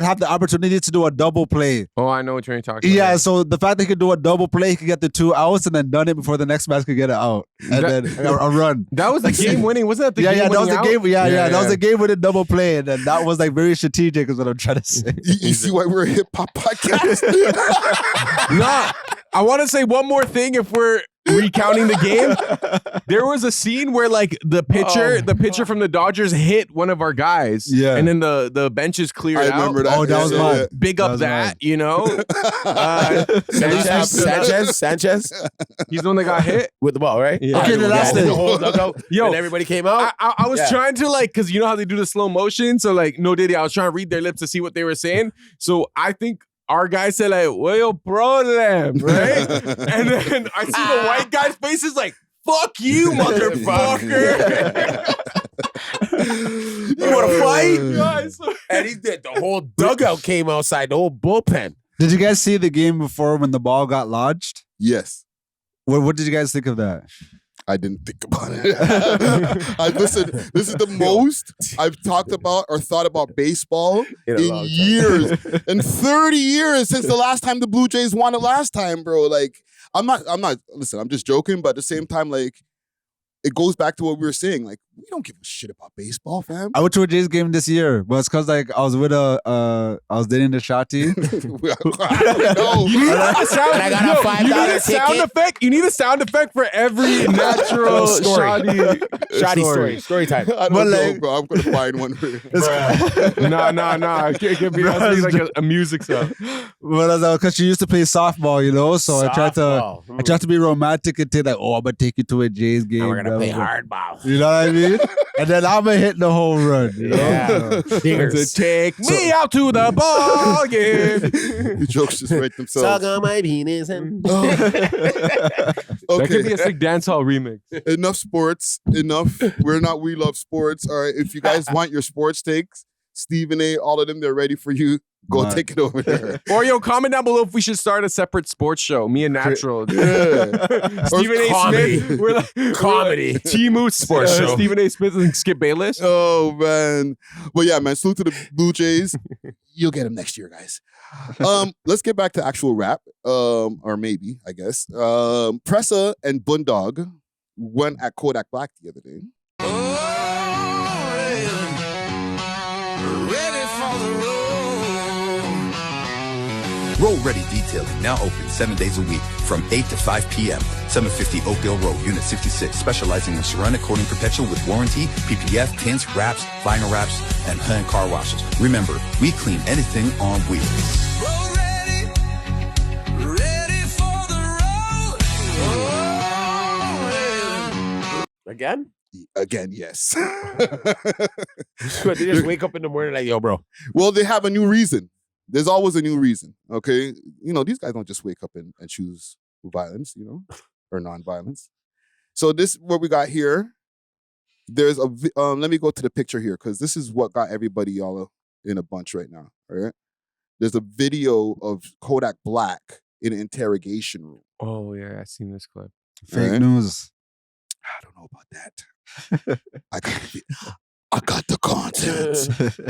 have the opportunity to do a double play. Oh, I know what you're talking about. Yeah, so the fact that he could do a double play, he could get the 2 outs and then done it before the next man could get it out. And then a run. That was the game winning. Wasn't that the game winning? That was the game. That was the game winning double play. And then that was like very strategic is what I'm trying to say. You see why we're a hip hop podcast? Nah, I want to say one more thing if we're recounting the game. There was a scene where like the pitcher from the Dodgers hit one of our guys. Yeah. And then the benches cleared out. I remember that. Oh, that was mine. Big up that, you know? Sanchez? He's the one that got hit With the ball, right? Yeah. Okay, the last thing. The whole dugout. Yo, and everybody came out. I was trying to like, because you know how they do the slow motion? So like, no diddy, I was trying to read their lips to see what they were saying. So I think our guy said like, well, problem, right? And then I see the white guy's face is like, fuck you, motherfucker. You want to fight? Guys. And he did. The whole dugout came outside, the whole bullpen. Did you guys see the game before when the ball got lodged? Yes. What did you guys think of that? I didn't think about it. Listen, this is the most I've talked about or thought about baseball in years. In 30 years since the last time the Blue Jays won it last time, bro. Like, I'm not, listen, I'm just joking, but at the same time, like, it goes back to what we were saying. Like, we don't give a shit about baseball, fam. I went to a Jays game this year, but it's because like I was with I was dating the Shotty. You need a sound. And I got a $5 ticket. Sound effect. You need a sound effect for every natural Shoddy story time. I don't know, bro. I'm gonna find one for you. Nah. It could be like a music sound. But because she used to play softball, you know, so I tried to be romantic and say like, oh, I'm gonna take you to a Jays game. And we're gonna play hardball. You know what I mean? And then I'm gonna hit the home run. You know? Yeah. Take me out to the ball game. The jokes just write themselves. Suck on my penis. And That could be a sick dancehall remix. Enough sports. Enough. We love sports. All right. If you guys want your sports takes, Stephen A., all of them, they're ready for you. Go take it over there. Or comment down below if we should start a separate sports show. Me and Natural. Stephen A. Smith. We're like comedy. Timu sports show. Stephen A. Smith and Skip Bayless. Oh, man. But yeah, man, salute to the Blue Jays. You'll get them next year, guys. Let's get back to actual rap. Or maybe, I guess. Pressa and Bundog went at Kodak Black the other day. Roll Ready Detailing, now open 7 days a week from 8 to 5 p.m. 750 Oakdale Road, Unit 66, specializing in ceramic coating perpetual with warranty, PPF, tints, wraps, vinyl wraps, and hand car washes. Remember, we clean anything on wheels. Roll ready, ready for the road. Again? Again, yes. They just wake up in the morning like, yo, bro. Well, they have a new reason. There's always a new reason, okay? You know, these guys don't just wake up and choose violence, you know, or non-violence. So this, what we got here, there's a, let me go to the picture here, because this is what got everybody all in a bunch right now, all right? There's a video of Kodak Black in an interrogation room. Oh yeah, I've seen this clip. Fake Right. news. I don't know about that. I got the content.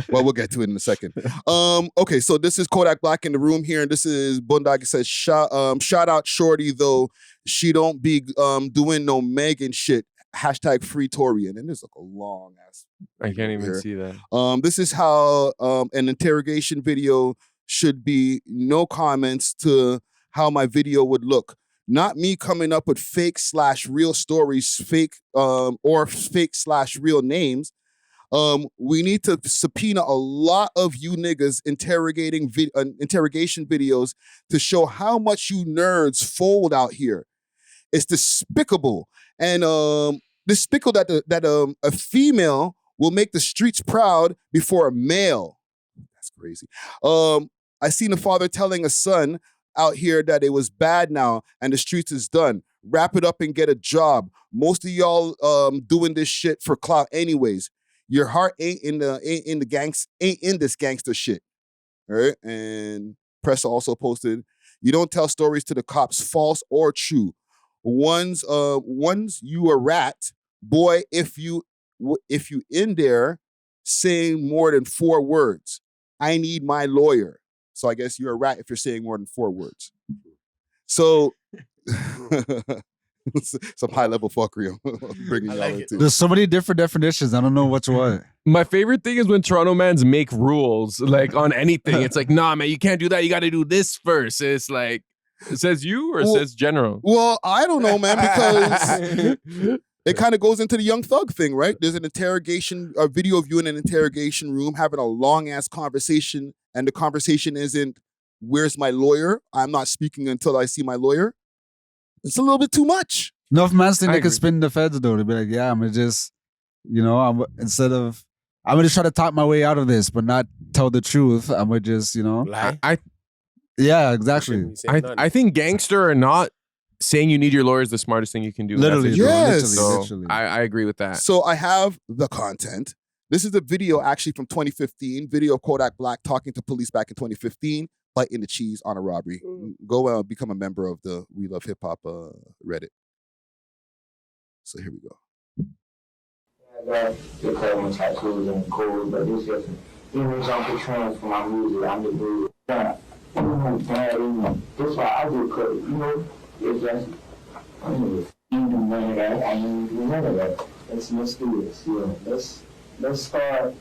Well, we'll get to it in a second. Okay, so this is Kodak Black in the room here, and this is Bundog. It says, shout out Shorty, though she don't be doing no Megan shit. Hashtag free Torian. And there's like a long ass. I can't even here. see that. This is how an interrogation video should be. No comments to how my video would look. Not me coming up with fake/real stories, fake or fake/real names. We need to subpoena a lot of you niggas interrogation videos to show how much you nerds fold out here. It's despicable, and despicable that a female will make the streets proud before a male. That's crazy. I seen a father telling a son out here that it was bad now and the streets is done. Wrap it up and get a job. Most of y'all doing this shit for clout anyways. Your heart ain't in this gangster shit. All right. And Pressa also posted, you don't tell stories to the cops, false or true. One's you a rat, boy, if you in there saying more than 4 words, I need my lawyer. So I guess you're a rat if you're saying more than 4 words. So some high level fuckery I'm bringing y'all into. There's so many different definitions. I don't know what's what. My favorite thing is when Toronto mans make rules like on anything. It's like, nah, man, you can't do that. You got to do this first. It's like, it says you or it says general. Well, I don't know, man, because it kind of goes into the Young Thug thing, right? There's a video of you in an interrogation room having a long ass conversation, and the conversation isn't, where's my lawyer? I'm not speaking until I see my lawyer. It's a little bit too much. Enough man's thing I they could agree. spin the feds though to be like, yeah, I'm gonna just, you know, I'm gonna try to talk my way out of this, but not tell the truth. I'm gonna just, you know, I yeah, exactly. I think gangster or not, saying you need your lawyer is the smartest thing you can do. Literally, That's bro, it. Yes. So literally. I agree with that. So I have the content. This is a video actually from 2015, video of Kodak Black talking to police back in 2015, biting the cheese on a robbery. Go become a member of the We Love Hip Hop Reddit. So here we go. They call me tattoos and cool, but this just image I'm portraying for my music. I'm the dude. Yeah, that's why I do credit. You know, it's just I don't do none of that. I don't do none of that. Let's do this. Yeah, let's start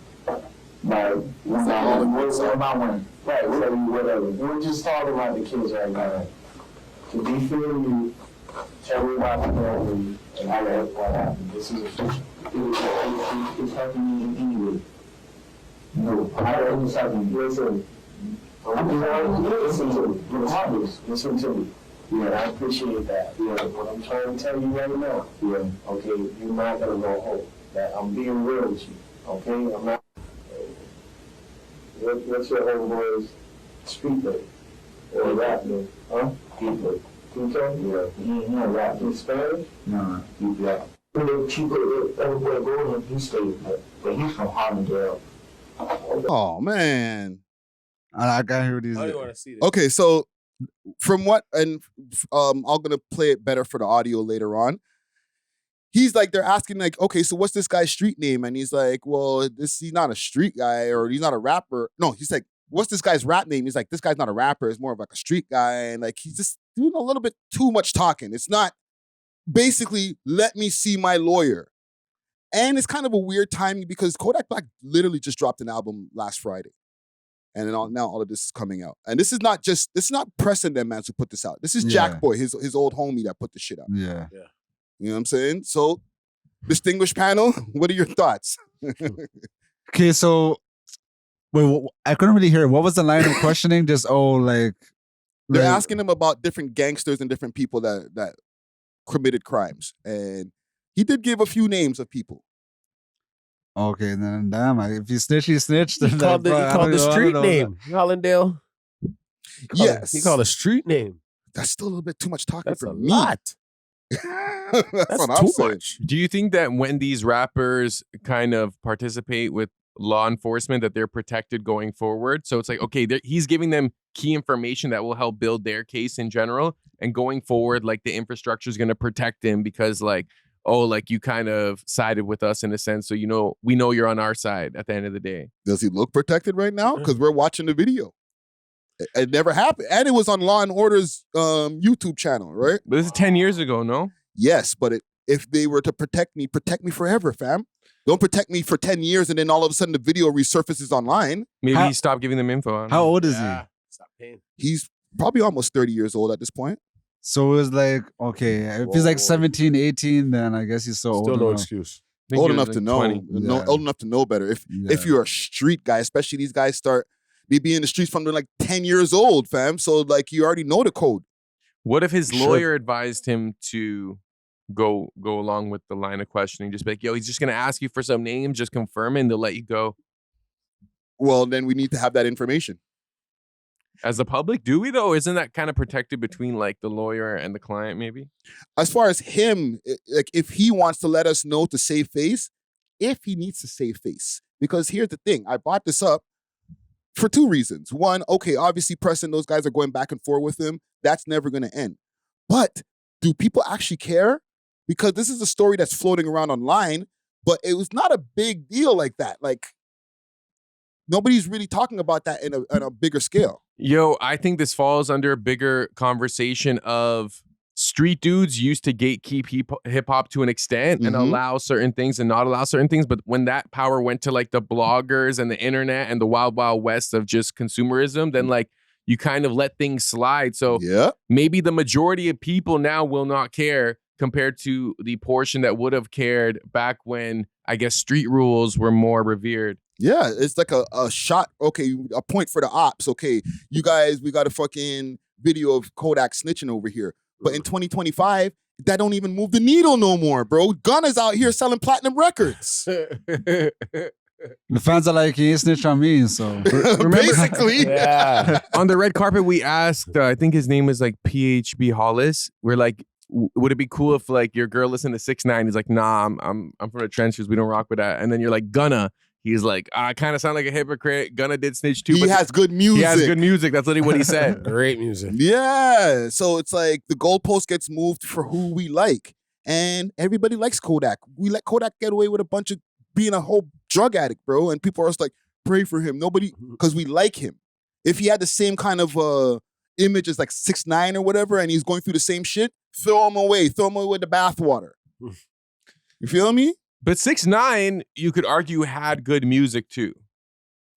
by one by one. Right, whatever. We're just talking about the kids right now. To be fair to you, everybody knows and I like what happened. This is a fiction. It's helping me in any way. No, I don't understand. Listen to me. Yeah, I appreciate that. Yeah, what I'm trying to tell you right now. Yeah, okay, you're not gonna go home. That I'm being real with you. Okay, I'm not. What's your homeboy's street name? Or rap name? Huh? People. Okay? Yeah. You rap in Spanish? No. You black. When the people everywhere going, he stayed there. But he's from Harlendale. Oh man. I can't hear these. I don't want to see this. Okay, so from what, and I'm gonna play it better for the audio later on. He's like, they're asking like, okay, so what's this guy's street name? And he's like, well, he's not a street guy or he's not a rapper. No, he's like, what's this guy's rap name? He's like, this guy's not a rapper. It's more of like a street guy. And like, he's just doing a little bit too much talking. It's not basically, let me see my lawyer. And it's kind of a weird timing because Kodak Black literally just dropped an album last Friday. And then now all of this is coming out. And this is not Pressa and them mans who put this out. This is Jack Boy, his old homie that put the shit out. Yeah. You know what I'm saying? So, distinguished panel, what are your thoughts? Okay, so wait, I couldn't really hear. What was the line of questioning? Just they're asking him about different gangsters and different people that committed crimes, and he did give a few names of people. Okay, then damn, if you snitch, you snitched. He called the street name, Hollandale. Yes, he called a street name. That's still a little bit too much talking That's for a me. lot. That's what I'm too saying. much. Do you think that when these rappers kind of participate with law enforcement that they're protected going forward? So it's like, okay, he's giving them key information that will help build their case in general. And going forward, like the infrastructure is going to protect him because like, oh, like you kind of sided with us in a sense. So, you know, we know you're on our side at the end of the day. Does he look protected right now? Because we're watching the video. It never happened. And it was on Law & Order's YouTube channel, right? But this is 10 years ago, no? Yes, but if they were to protect me forever, fam. Don't protect me for 10 years and then all of a sudden the video resurfaces online. Maybe he stopped giving them info. How old is he? Stop paying. He's probably almost 30 years old at this point. So it was like, okay, if he's like 17, 18, then I guess he's so old. Still no enough. excuse. Old enough to know. 20. Old enough to know better. If you're a street guy, especially these guys they be in the streets from they're like 10 years old, fam. So like you already know the code. What if his lawyer advised him to go along with the line of questioning? Just be like, yo, he's just gonna ask you for some names, just confirm it, and they'll let you go. Well, then we need to have that information. As the public, do we though? Isn't that kind of protected between like the lawyer and the client, maybe? As far as him, like if he wants to let us know to save face, if he needs to save face. Because here's the thing, I brought this up for two reasons. One, okay, obviously Pressa and those guys are going back and forth with him. That's never going to end. But do people actually care? Because this is a story that's floating around online, but it was not a big deal like that. Like, nobody's really talking about that in a bigger scale. Yo, I think this falls under a bigger conversation of street dudes used to gatekeep hip hop to an extent and allow certain things and not allow certain things. But when that power went to like the bloggers and the internet and the wild, wild west of just consumerism, then like you kind of let things slide. So maybe the majority of people now will not care compared to the portion that would have cared back when, I guess, street rules were more revered. Yeah, it's like a shot. Okay, a point for the ops. Okay, you guys, we got a fucking video of Kodak snitching over here. But in 2025, that don't even move the needle no more, bro. Gunna's out here selling platinum records. The fans are like, he ain't snitched on me, so. Basically. On the red carpet, we asked, I think his name is like PHB Hollis. We're like, would it be cool if like your girl listened to 6ix9ine? He's like, nah, I'm from the trenches. We don't rock with that. And then you're like, Gunna. He's like, I kind of sound like a hypocrite. Gunna did snitch too. He has good music. He has good music. That's literally what he said. Great music. Yeah. So it's like the goalpost gets moved for who we like. And everybody likes Kodak. We let Kodak get away with a bunch of being a whole drug addict, bro. And people are just like, pray for him. Nobody, because we like him. If he had the same kind of image as like 6ix9ine or whatever, and he's going through the same shit, throw him away with the bathwater. You feel me? But 6ix9ine, you could argue, had good music too.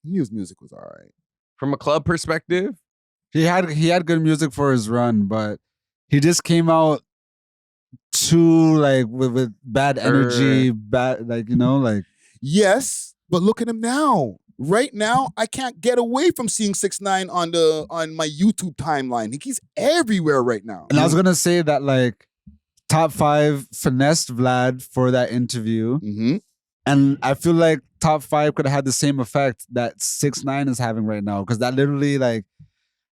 His music was all right. From a club perspective? He had good music for his run, but he just came out too like with bad energy, bad like. Yes, but look at him now. Right now, I can't get away from seeing 6ix9ine on my YouTube timeline. He's everywhere right now. And I was gonna say that like Top 5 finessed Vlad for that interview. And I feel like Top 5 could have had the same effect that 6ix9ine is having right now. Because that literally, like,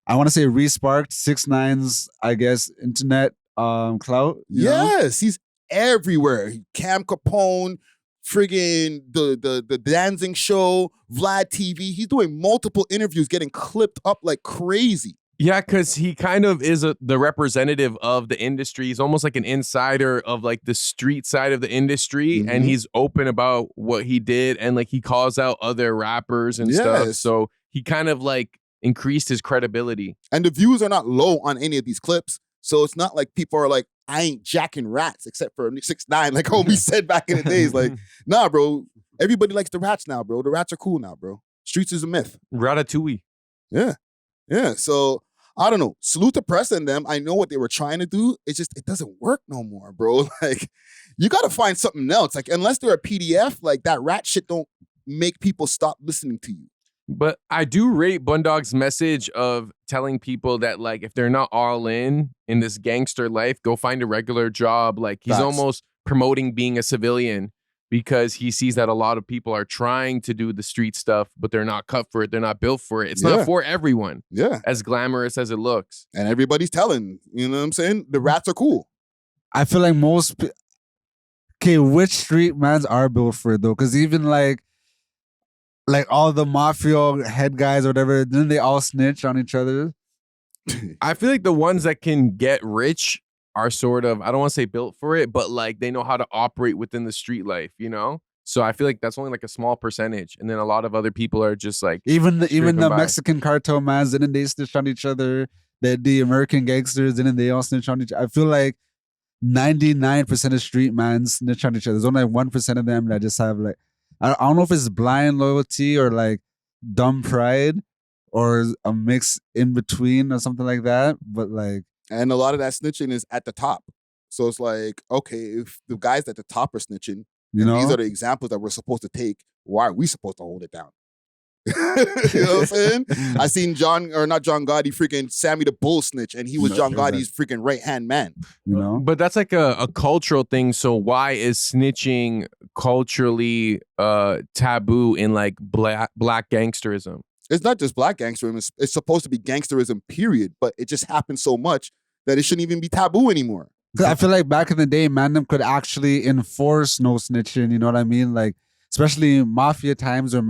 I want to say re-sparked 6ix9ine's, I guess, internet clout. Yes, he's everywhere. Cam Capone, friggin' the Dancing Show, Vlad TV. He's doing multiple interviews, getting clipped up like crazy. Yeah, because he kind of is the representative of the industry. He's almost like an insider of like the street side of the industry, and he's open about what he did, and like he calls out other rappers and stuff. So he kind of like increased his credibility. And the views are not low on any of these clips, so it's not like people are like, I ain't jacking rats except for 6ix9ine, like we said back in the days. Like, nah, bro, everybody likes the rats now, bro. The rats are cool now, bro. Streets is a myth. Ratatouille. Yeah. So I don't know. Salute to Pressa and them. I know what they were trying to do. It's just it doesn't work no more, bro. Like you got to find something else. Like unless they're a PDF, like that rat shit don't make people stop listening to you. But I do rate Bundog's message of telling people that, like, if they're not all in this gangster life, go find a regular job. Like, he's Facts. almost promoting being a civilian because he sees that a lot of people are trying to do the street stuff, but they're not cut for it. They're not built for it. It's not for everyone. Yeah. As glamorous as it looks. And everybody's telling, you know what I'm saying? The rats are cool. I feel like which street mans are built for it though? Because even like all the mafia head guys or whatever, didn't they all snitch on each other? I feel like the ones that can get rich are sort of, I don't want to say built for it, but like they know how to operate within the street life, you know? So I feel like that's only like a small percentage. And then a lot of other people are just like Even the scraping by. Mexican cartel mans, didn't they snitch on each other? The American gangsters, didn't they all snitch on each other? I feel like 99% of street mans snitch on each other. There's only like 1% of them that just have like, I don't know if it's blind loyalty or like dumb pride or a mix in between or something like that. But like, And a lot of that snitching is at the top. So it's like, okay, if the guys at the top are snitching, you know, these are the examples that we're supposed to take. Why are we supposed to hold it down? You know what I'm saying? I seen not John Gotti, freaking Sammy the Bull snitch, and he was John Gotti's freaking right-hand man. You know? But that's like a cultural thing. So why is snitching culturally taboo in like black gangsterism? It's not just black gangsterism. It's supposed to be gangsterism, period. But it just happens so much that it shouldn't even be taboo anymore. 'Cause I feel like back in the day, man, could actually enforce no snitching. You know what I mean? Like, especially in mafia times when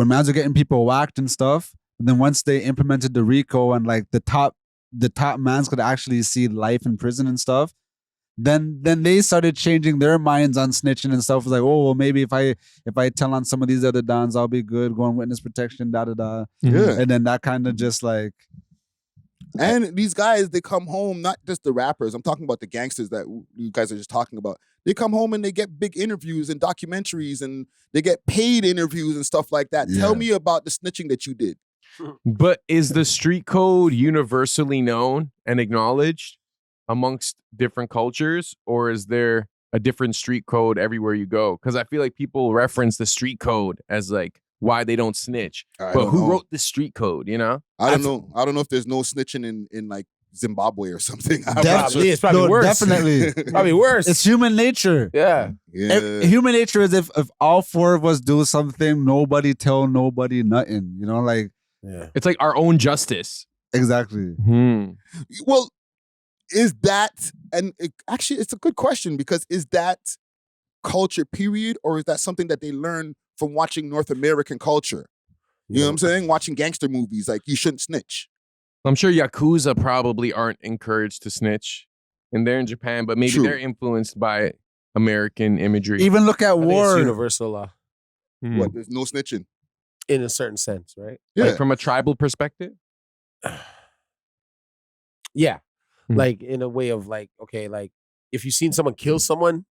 mans are getting people whacked and stuff. And then once they implemented the RICO and like the top mans could actually see life in prison and stuff, then they started changing their minds on snitching and stuff. It was like, oh, well, maybe if I tell on some of these other dons, I'll be good, go on witness protection, da. Yeah. And then that kind of just like. And these guys, they come home, not just the rappers. I'm talking about the gangsters that you guys are just talking about. They come home and they get big interviews and documentaries and they get paid interviews and stuff like that. Yeah. Tell me about the snitching that you did. But is the street code universally known and acknowledged amongst different cultures, or is there a different street code everywhere you go? Because I feel like people reference the street code as like why they don't snitch. But who wrote the street code, you know? I don't know. I don't know if there's no snitching in like Zimbabwe or something. Probably, it's probably worse. Definitely. Probably worse. It's human nature. Yeah. Human nature is if all four of us do something, nobody tell nobody nothing. You know, like it's like our own justice. Exactly. Well, is that, and actually it's a good question, because is that culture period, or is that something that they learn from watching North American culture? You know what I'm saying? Watching gangster movies, like you shouldn't snitch. I'm sure Yakuza probably aren't encouraged to snitch. And they're in Japan, but maybe they're influenced by American imagery. Even look at war. It's universal law. What? There's no snitching. In a certain sense, right? Yeah. Like from a tribal perspective? Yeah. Like in a way of like, okay, like if you seen someone kill someone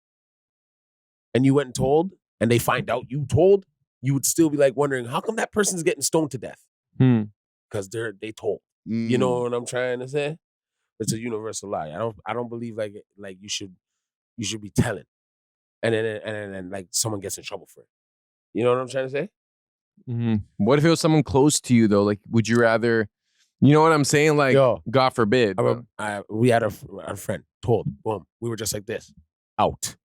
and you went and told and they find out you told, you would still be like wondering, how come that person's getting stoned to death? Because they told. You know what I'm trying to say? It's a universal lie. I don't believe like you should be telling. And then like someone gets in trouble for it. You know what I'm trying to say? What if it was someone close to you though? Like, would you rather, you know what I'm saying? Like, God forbid. We had a friend told, boom, we were just like this, out.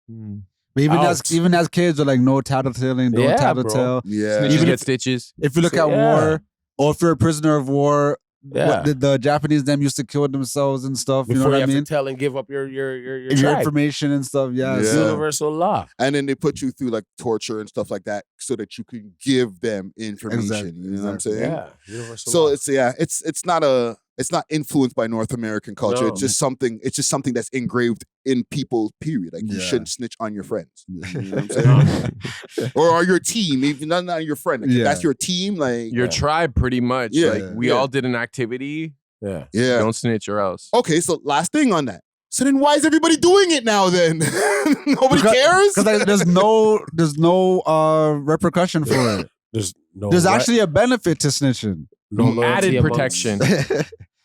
But even as kids, are like no tattletailing, don't tattletale. Yeah. Snitches Even get stitches. If you look at war, or if you're a prisoner of war, the Japanese them used to kill themselves and stuff. Before you know what I have mean? to tell and give up your Your information and stuff. Yeah. It's universal law. And then they put you through like torture and stuff like that so that you can give them information. Exactly, You know what I'm saying? Yeah. Universal So law. it's not influenced by North American culture. No. It's just something that's engraved in people, period. Like you shouldn't snitch on your friends. You know what I'm saying? Or your team, even not your friend. Like, if that's your team, like Your tribe, pretty much. Yeah. Like, we all did an activity. Yeah. Don't snitch or else. Okay, so last thing on that. So then why is everybody doing it now then? Nobody cares? Because like, there's no repercussion for it. There's actually a benefit to snitching. no loyalty Added amongst- protection.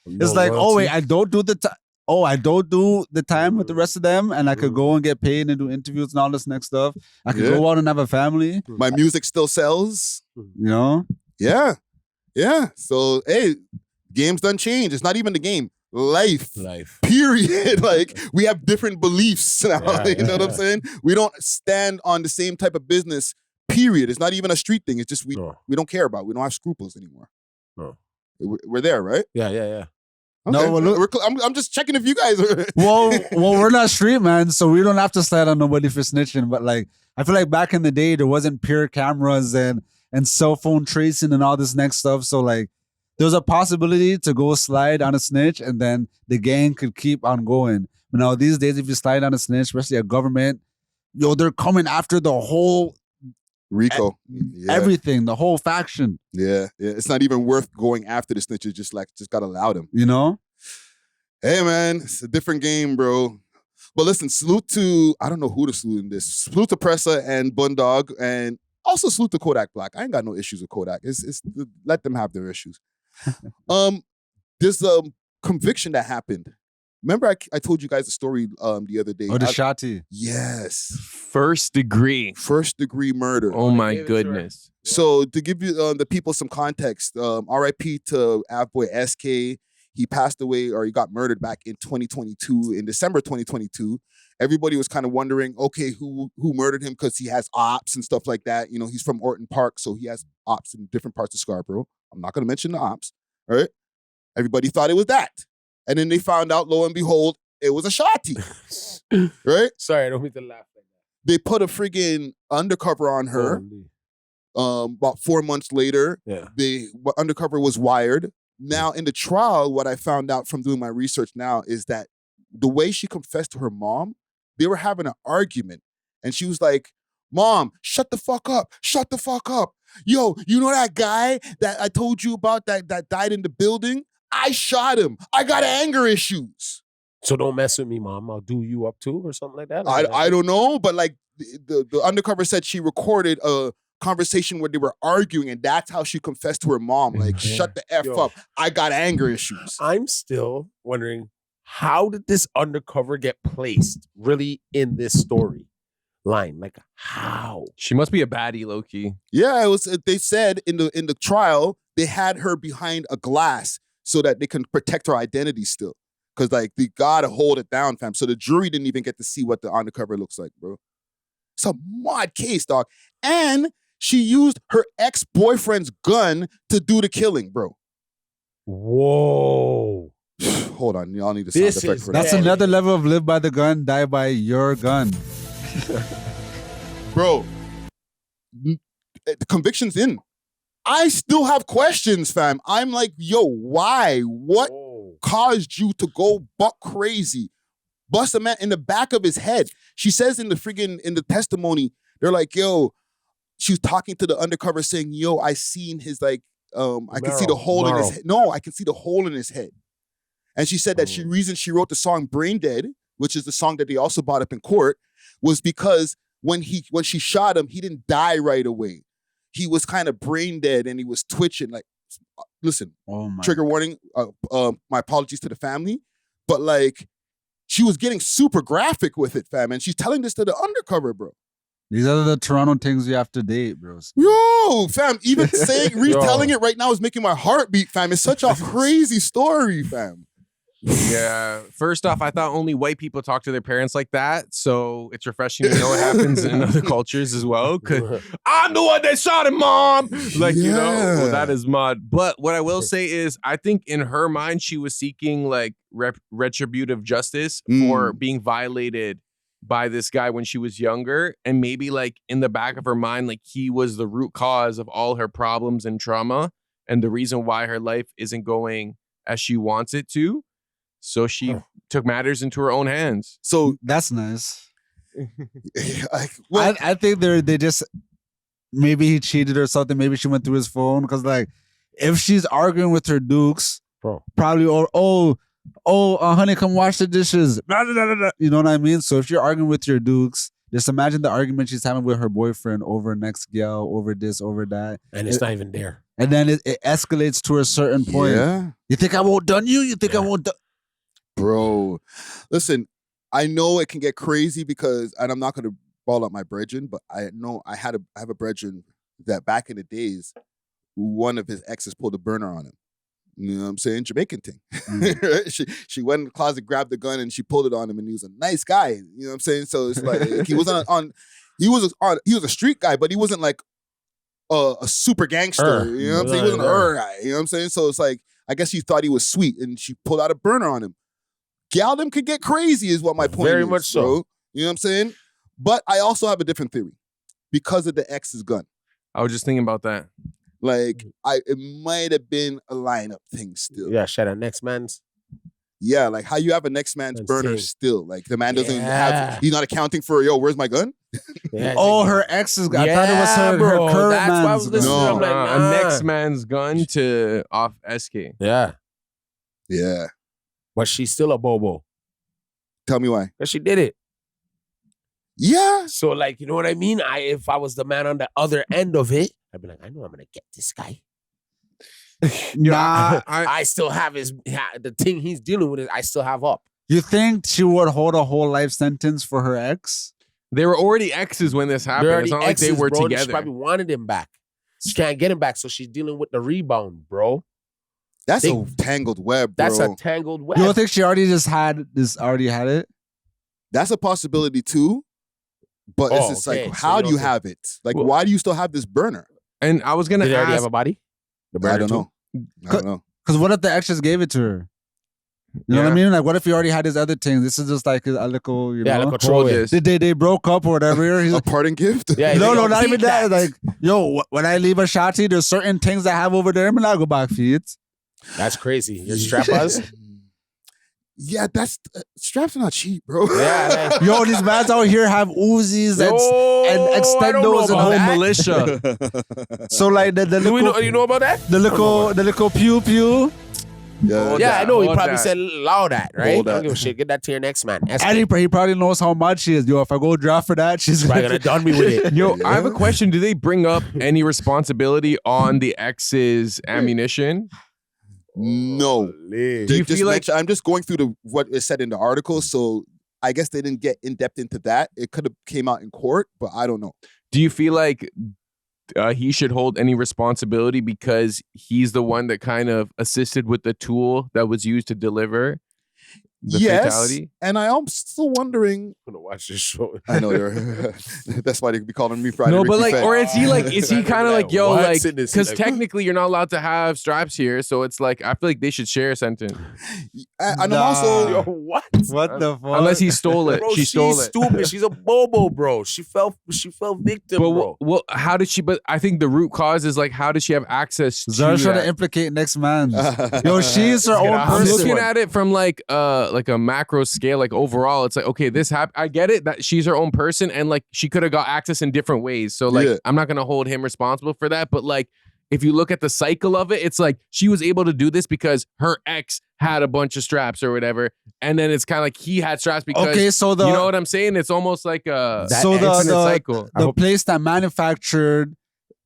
It's like, oh wait, I don't do the time. Oh, I don't do the time with the rest of them, and I could go and get paid and do interviews and all this next stuff. I could go out and have a family. My music still sells. You know? Yeah. Yeah. So, hey, games done change. It's not even the game. Life. Period. Like, we have different beliefs now. Yeah, you know what I'm saying? We don't stand on the same type of business. Period. It's not even a street thing. It's just we don't care about. We don't have scruples anymore. No. We're there, right? Yeah. Okay. No, well, look, I'm just checking if you guys are. well, we're not street man, so we don't have to slide on nobody for snitching. But like, I feel like back in the day, there wasn't pure cameras and cell phone tracing and all this next stuff. So like, there's a possibility to go slide on a snitch, and then the gang could keep on going. But now these days, if you slide on a snitch, especially a government, they're coming after the whole Rico. everything, the whole faction. Yeah. It's not even worth going after the snitches. Just gotta allow them. You know? Hey man, it's a different game, bro. But listen, salute to, I don't know who to salute in this. Salute to Pressa and Bundog, and also salute to Kodak Black. I ain't got no issues with Kodak. It's let them have their issues. There's a conviction that happened. Remember I told you guys a story the other day. Or the Shati. Yes. First degree murder. Oh my goodness. So to give you the people some context, RIP to A.W.O.L SK. He passed away, or he got murdered back in 2022, in December 2022. Everybody was kind of wondering, okay, who murdered him, because he has ops and stuff like that. You know, he's from Orton Park, so he has ops in different parts of Scarborough. I'm not going to mention the ops, all right? Everybody thought it was that. And then they found out, lo and behold, it was a shotty, right? Sorry, I don't mean to laugh like that. They put a friggin' undercover on her. About 4 months later, the undercover was wired. Now, in the trial, what I found out from doing my research now is that the way she confessed to her mom, they were having an argument. And she was like, Mom, shut the fuck up. Shut the fuck up. Yo, you know that guy that I told you about that died in the building? I shot him. I got anger issues. So don't mess with me, Mom. I'll do you up too, or something like that. I don't know, but like the undercover said she recorded a conversation where they were arguing, and that's how she confessed to her mom. Like, shut the F up. I got anger issues. I'm still wondering, how did this undercover get placed really in this story line? Like, how? She must be a baddie, low-key. Yeah, it was. They said in the trial, they had her behind a glass so that they can protect her identity still. Because like, they gotta hold it down, fam. So the jury didn't even get to see what the undercover looks like, bro. It's a mod case, dog. And she used her ex-boyfriend's gun to do the killing, bro. Whoa. Hold on, y'all need a sound effect for that. That's another level of live by the gun, die by your gun. Bro, the conviction's in. I still have questions, fam. I'm like, yo, why? What caused you to go buck crazy? Bust a man in the back of his head. She says in the testimony, they're like, yo, she was talking to the undercover saying, yo, I seen his I can see the hole in his head. No, I can see the hole in his head. And she said that the reason she wrote the song Brain Dead, which is the song that they also brought up in court, was because when she shot him, he didn't die right away. He was kind of brain dead and he was twitching. Like, listen, trigger warning, my apologies to the family, but like, she was getting super graphic with it, fam. And she's telling this to the undercover, bro. These are the Toronto things you have to date, bros. Yo, fam, even retelling it right now is making my heart beat, fam. It's such a crazy story, fam. Yeah. First off, I thought only white people talk to their parents like that. So it's refreshing to know it happens in other cultures as well. 'Cause I'm the one that shot him, Mom. Like, you know, well, that is mud. But what I will say is, I think in her mind, she was seeking like retributive justice for being violated by this guy when she was younger. And maybe like in the back of her mind, like he was the root cause of all her problems and trauma and the reason why her life isn't going as she wants it to. So she took matters into her own hands. So that's nice. Well, I think they just, maybe he cheated or something. Maybe she went through his phone. Because like, if she's arguing with her dukes, probably, or honey, come wash the dishes. Blah, blah, blah, blah. You know what I mean? So if you're arguing with your dukes Just imagine the argument she's having with her boyfriend over next gal, over this, over that. And it's not even there. And then it escalates to a certain point. Yeah. You think I won't done you? You think I won't done? Bro, listen, I know it can get crazy because, and I'm not going to ball up my brethren, but I know I have a brethren that back in the days, one of his exes pulled a burner on him. You know what I'm saying? Jamaican thing. She went in the closet, grabbed the gun, and she pulled it on him, and he was a nice guy. You know what I'm saying? So it's like he was he was a street guy, but he wasn't like a super gangster. You know what I'm saying? He wasn't a guy. You know what I'm saying? So it's like, I guess she thought he was sweet, and she pulled out a burner on him. Gal them could get crazy is what my point is. Very much so. Bro. You know what I'm saying? But I also have a different theory because of the ex's gun. I was just thinking about that. Like, it might have been a lineup thing still. Yeah, shout out next man's. Yeah, like how you have a next man's burner Insane. still. Like the man doesn't Yeah. he's not accounting for, yo, where's my gun? Yeah, Oh, her ex's. I thought it was her current That's why I man's was listening. No. I'm like, A nah. next man's gun to off SK. Yeah, Yeah. but she's still a bobo. Tell me why. Because she did it. Yeah. So, like, you know what I mean? If I was the man on the other end of it, I'd be like, I know I'm gonna get this guy. Nah, I still have the thing he's dealing with. I still have up. you think she would hold a whole life sentence for her ex? They were already exes when this happened. They're It's already not like they exes, were bro. She together. probably wanted him back. She can't get him back, so she's dealing with the rebound, bro. That's a tangled web, bro. That's a tangled web. You don't think she already had it? That's a possibility too. But it's just okay. like, So how you do you don't have it? Like, Well- why do you still have this burner? And I was gonna Did they already ask. have a body? The I burner don't too? know. I don't know. Because what if the ex just gave it to her? You know what I mean? Like, what if he already had his other thing? This is just like a little, you Yeah, know? like a troll. Yes. They broke up or whatever. He's A like, parting gift? Yeah, no, they not keep even that. Like, yo, when I leave a shotty, there's certain things I have over there. I'm not go back for it. That's crazy. Your strap us? Yeah, that's straps are not cheap, bro. Yeah, like, Yo, these mans out here have Uzis and I don't know extendos and about whole that. militia. So like the Do we little, know, you know about that? the little pew pew. Yeah. Yeah, I know. He Hold probably that. said allow that, right? Hold I don't that. give a shit. Get that to your next man. That's And he probably knows how much she is. Yo, if I go draft for that, she's probably gonna done me with it. Yo, I have a question. Do they bring up any responsibility on the ex's ammunition? No. They Do you just feel like mentioned, I'm just going through what is said in the article, so I guess they didn't get in depth into that. It could have came out in court, but I don't know. do you feel like he should hold any responsibility because he's the one that kind of assisted with the tool that was used to deliver the fatality? And I'm still wondering. I'm gonna watch this show. I know they're that's why they be calling me Friday. No, but Ricky like, Fed. or is he kind of like, yo, What's like, in this? because Like, technically you're not allowed to have straps here, so it's like I feel like they should share a sentence and I'm Nah. also Yo, what? What the fuck? unless he stole it. Bro, she stole she's it. stupid. She's a bobo, bro. She fell victim, But bro. well, how did she? But I think the root cause is like, how does she have access to Zara's trying that? to implicate next man. Yo, she's her own I'm person. looking at it from like a macro scale, like overall, it's like, okay, this I get it that she's her own person and like she could have got access in different ways. So like, Yeah. I'm not gonna hold him responsible for that. But like, if you look at the cycle of it, it's like she was able to do this because her ex had a bunch of straps or whatever, and then it's kind of like he had straps because Okay, so you know what I'm saying? It's almost like a So the- infinite the- cycle. the place that manufactured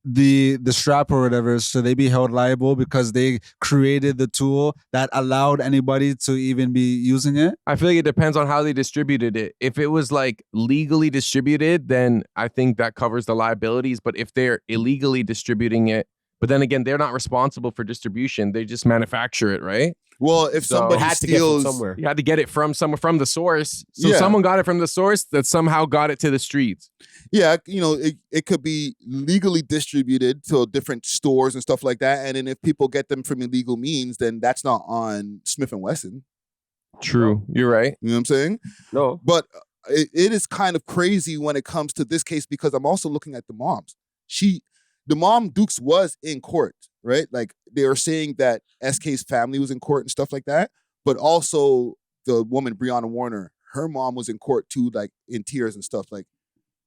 the strap or whatever, so they be held liable because they created the tool that allowed anybody to even be using it. I feel like it depends on how they distributed it. If it was like legally distributed, then I think that covers the liabilities. But if they're illegally distributing it, but then again, they're not responsible for distribution. They just manufacture it, right? well, if So- somebody Had to get from steals, somewhere. You had to get it from somewhere, from the source. So Yeah. someone got it from the source that somehow got it to the streets. yeah, you know, it could be legally distributed to different stores and stuff like that. And then if people get them from illegal means, then that's not on Smith and Wesson. True. You're right. You know what I'm saying? No. But it is kind of crazy when it comes to this case because I'm also looking at the moms. The mom Dukes was in court, right? Like they were saying that SK's family was in court and stuff like that. But also the woman, Breonna Warner, her mom was in court too, like in tears and stuff. Like,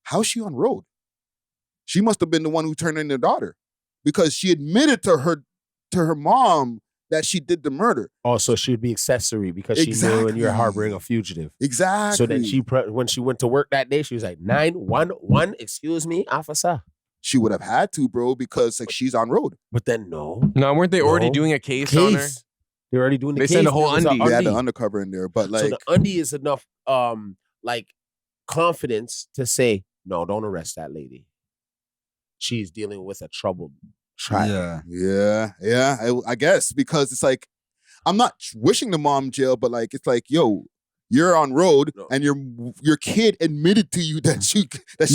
how's she on road? She must have been the one who turned in their daughter because she admitted to her mom that she did the murder. Oh, so she would be accessory because she knew and you're harboring a fugitive. Exactly. So then when she went to work that day, she was like 911. Excuse me, officer. She would have had to, bro, because like she's on road. But then no, weren't they already doing a case on her? They're already doing the They case. sent a whole There was a undie. They had the undercover in there, but like so the undie is enough like confidence to say, no, don't arrest that lady. She's dealing with a troubled child. yeah. I guess because it's like I'm not wishing the mom jail, but like it's like, yo, you're on road and your kid admitted to you that she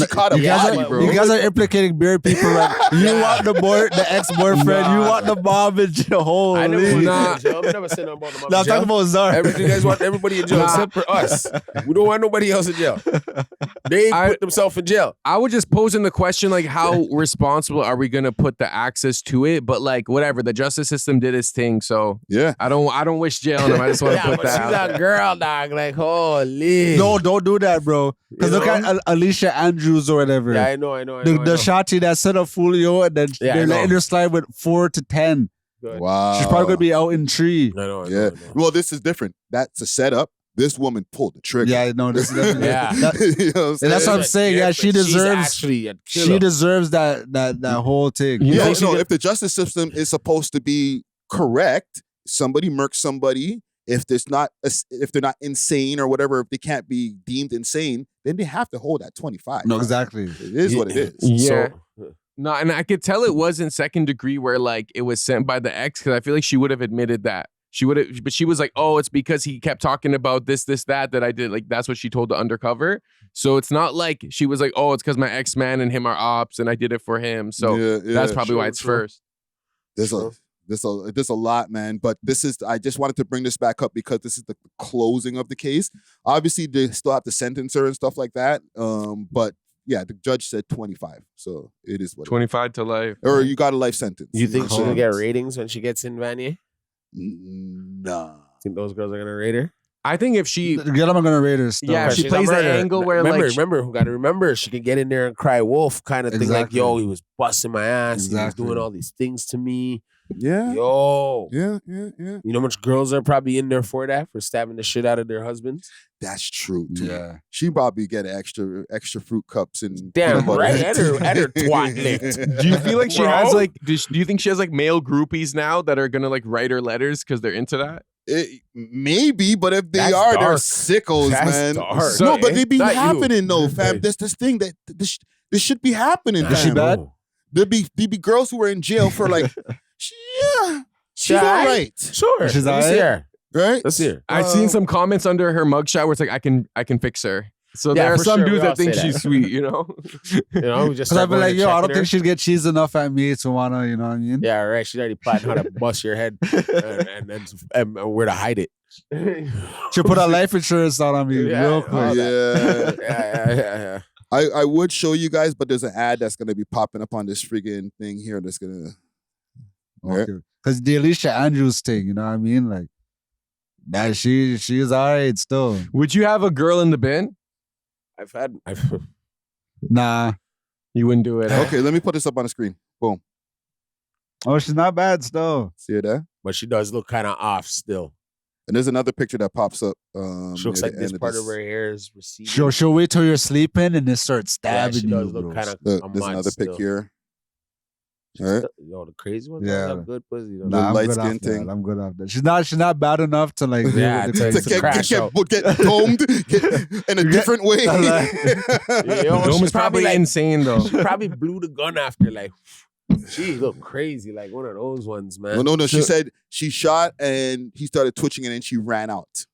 caught a body, bro. You guys are implicating married people. Like, you want the ex-boyfriend, you want the mom in jail. Holy. I never said nothing about the mom. I'm talking about Zar. You guys want everybody in jail except for us. We don't want nobody else in jail. They put themselves in jail. I would just pose in the question, like, how responsible are we gonna put the access to it? But like, whatever, the justice system did its thing. So yeah, I don't wish jail on them. I just want to put that. She's out a girl, dog. Like, holy. No, don't do that, bro. Because look at Alicia Andrews or whatever. Yeah, I know. The shotty that set up Fulio and then they're letting her slide with 4 to 10. Good. Wow. She's probably gonna be out in 3. I know. Well, this is different. That's a setup. This woman pulled the trigger. Yeah, no, this is definitely You know what I'm that's what I'm saying. Yeah, she deserves. She deserves that whole thing. Yeah, if the justice system is supposed to be correct, somebody murks somebody. If they're not insane or whatever, if they can't be deemed insane, then they have to hold at 25. No, exactly. It is what it is. Yeah. No, and I could tell it was in second degree where like it was sent by the ex because I feel like she would have admitted that. She would have, but she was like, oh, it's because he kept talking about this, that I did. Like, that's what she told the undercover. So it's not like she was like, oh, it's because my ex-man and him are ops and I did it for him. So that's probably why it's first. There's a lot, man. But I just wanted to bring this back up because this is the closing of the case. Obviously, they still have to sentence her and stuff like that. But yeah, the judge said 25. So it is what 25 to life. Or you got a life sentence. You think she'll get ratings when she gets in Vanier? Nah. Think those girls are gonna rate her? I think if she the girl I'm gonna rate her still. Yeah, if she plays that angle where remember she can get in there and cry wolf kind of thing, like, yo, he was busting my ass, he was doing all these things to me. Yeah. Yo. Yeah. You know how much girls are probably in there for that, for stabbing the shit out of their husbands? That's true, too. Yeah. She probably get extra fruit cups and damn right at her twat licked. Do you feel like she has like do you think she has like male groupies now that are gonna like write her letters because they're into that? Maybe, but if they are, they're sickos, man. So, no, but they be happening though, fam. There's this thing that this should be happening. Is she bad? There be girls who are in jail for like, she's all right. Sure, she's all right. right. Right? Let's hear. I've seen some comments under her mugshot where it's like I can fix her. So there are for some sure, dudes we all that think say that. she's sweet, you know. We just Because I'd start be going like, and yo, I don't checking her. think she'd get cheese enough at me to wanna, you know what I mean? Yeah, right. She's already plotting how to bust your head and where to hide it. She'll put a life insurance out on me real quick. Yeah. I would show you guys, but there's an ad that's gonna be popping up on this friggin' thing here that's gonna. Okay. Because the Alicia Andrews thing, you know what I mean? Like, that she's all right still. Would you have a girl in the bin? I've Nah. You wouldn't do it. Okay, let me put this up on the screen. Boom. Oh, she's not bad still. See her there? but she does look kind of off still. And there's another picture that pops up. She looks like this part of her hair is receding. She'll wait till you're sleeping and then start stabbing she does you. look kind of. There's another pic here. All right. Yo, the crazy ones. Yeah. Have good pussy. Though. Nah, I'm light good skin off thing. that. I'm good off that. She's not bad enough to like. Yeah, deal with the to crash out. get domed in a different way. Dome is probably insane though. She probably blew the gun after like. She looked crazy, like one of those ones, man. No. She said she shot and he started twitching and then she ran out.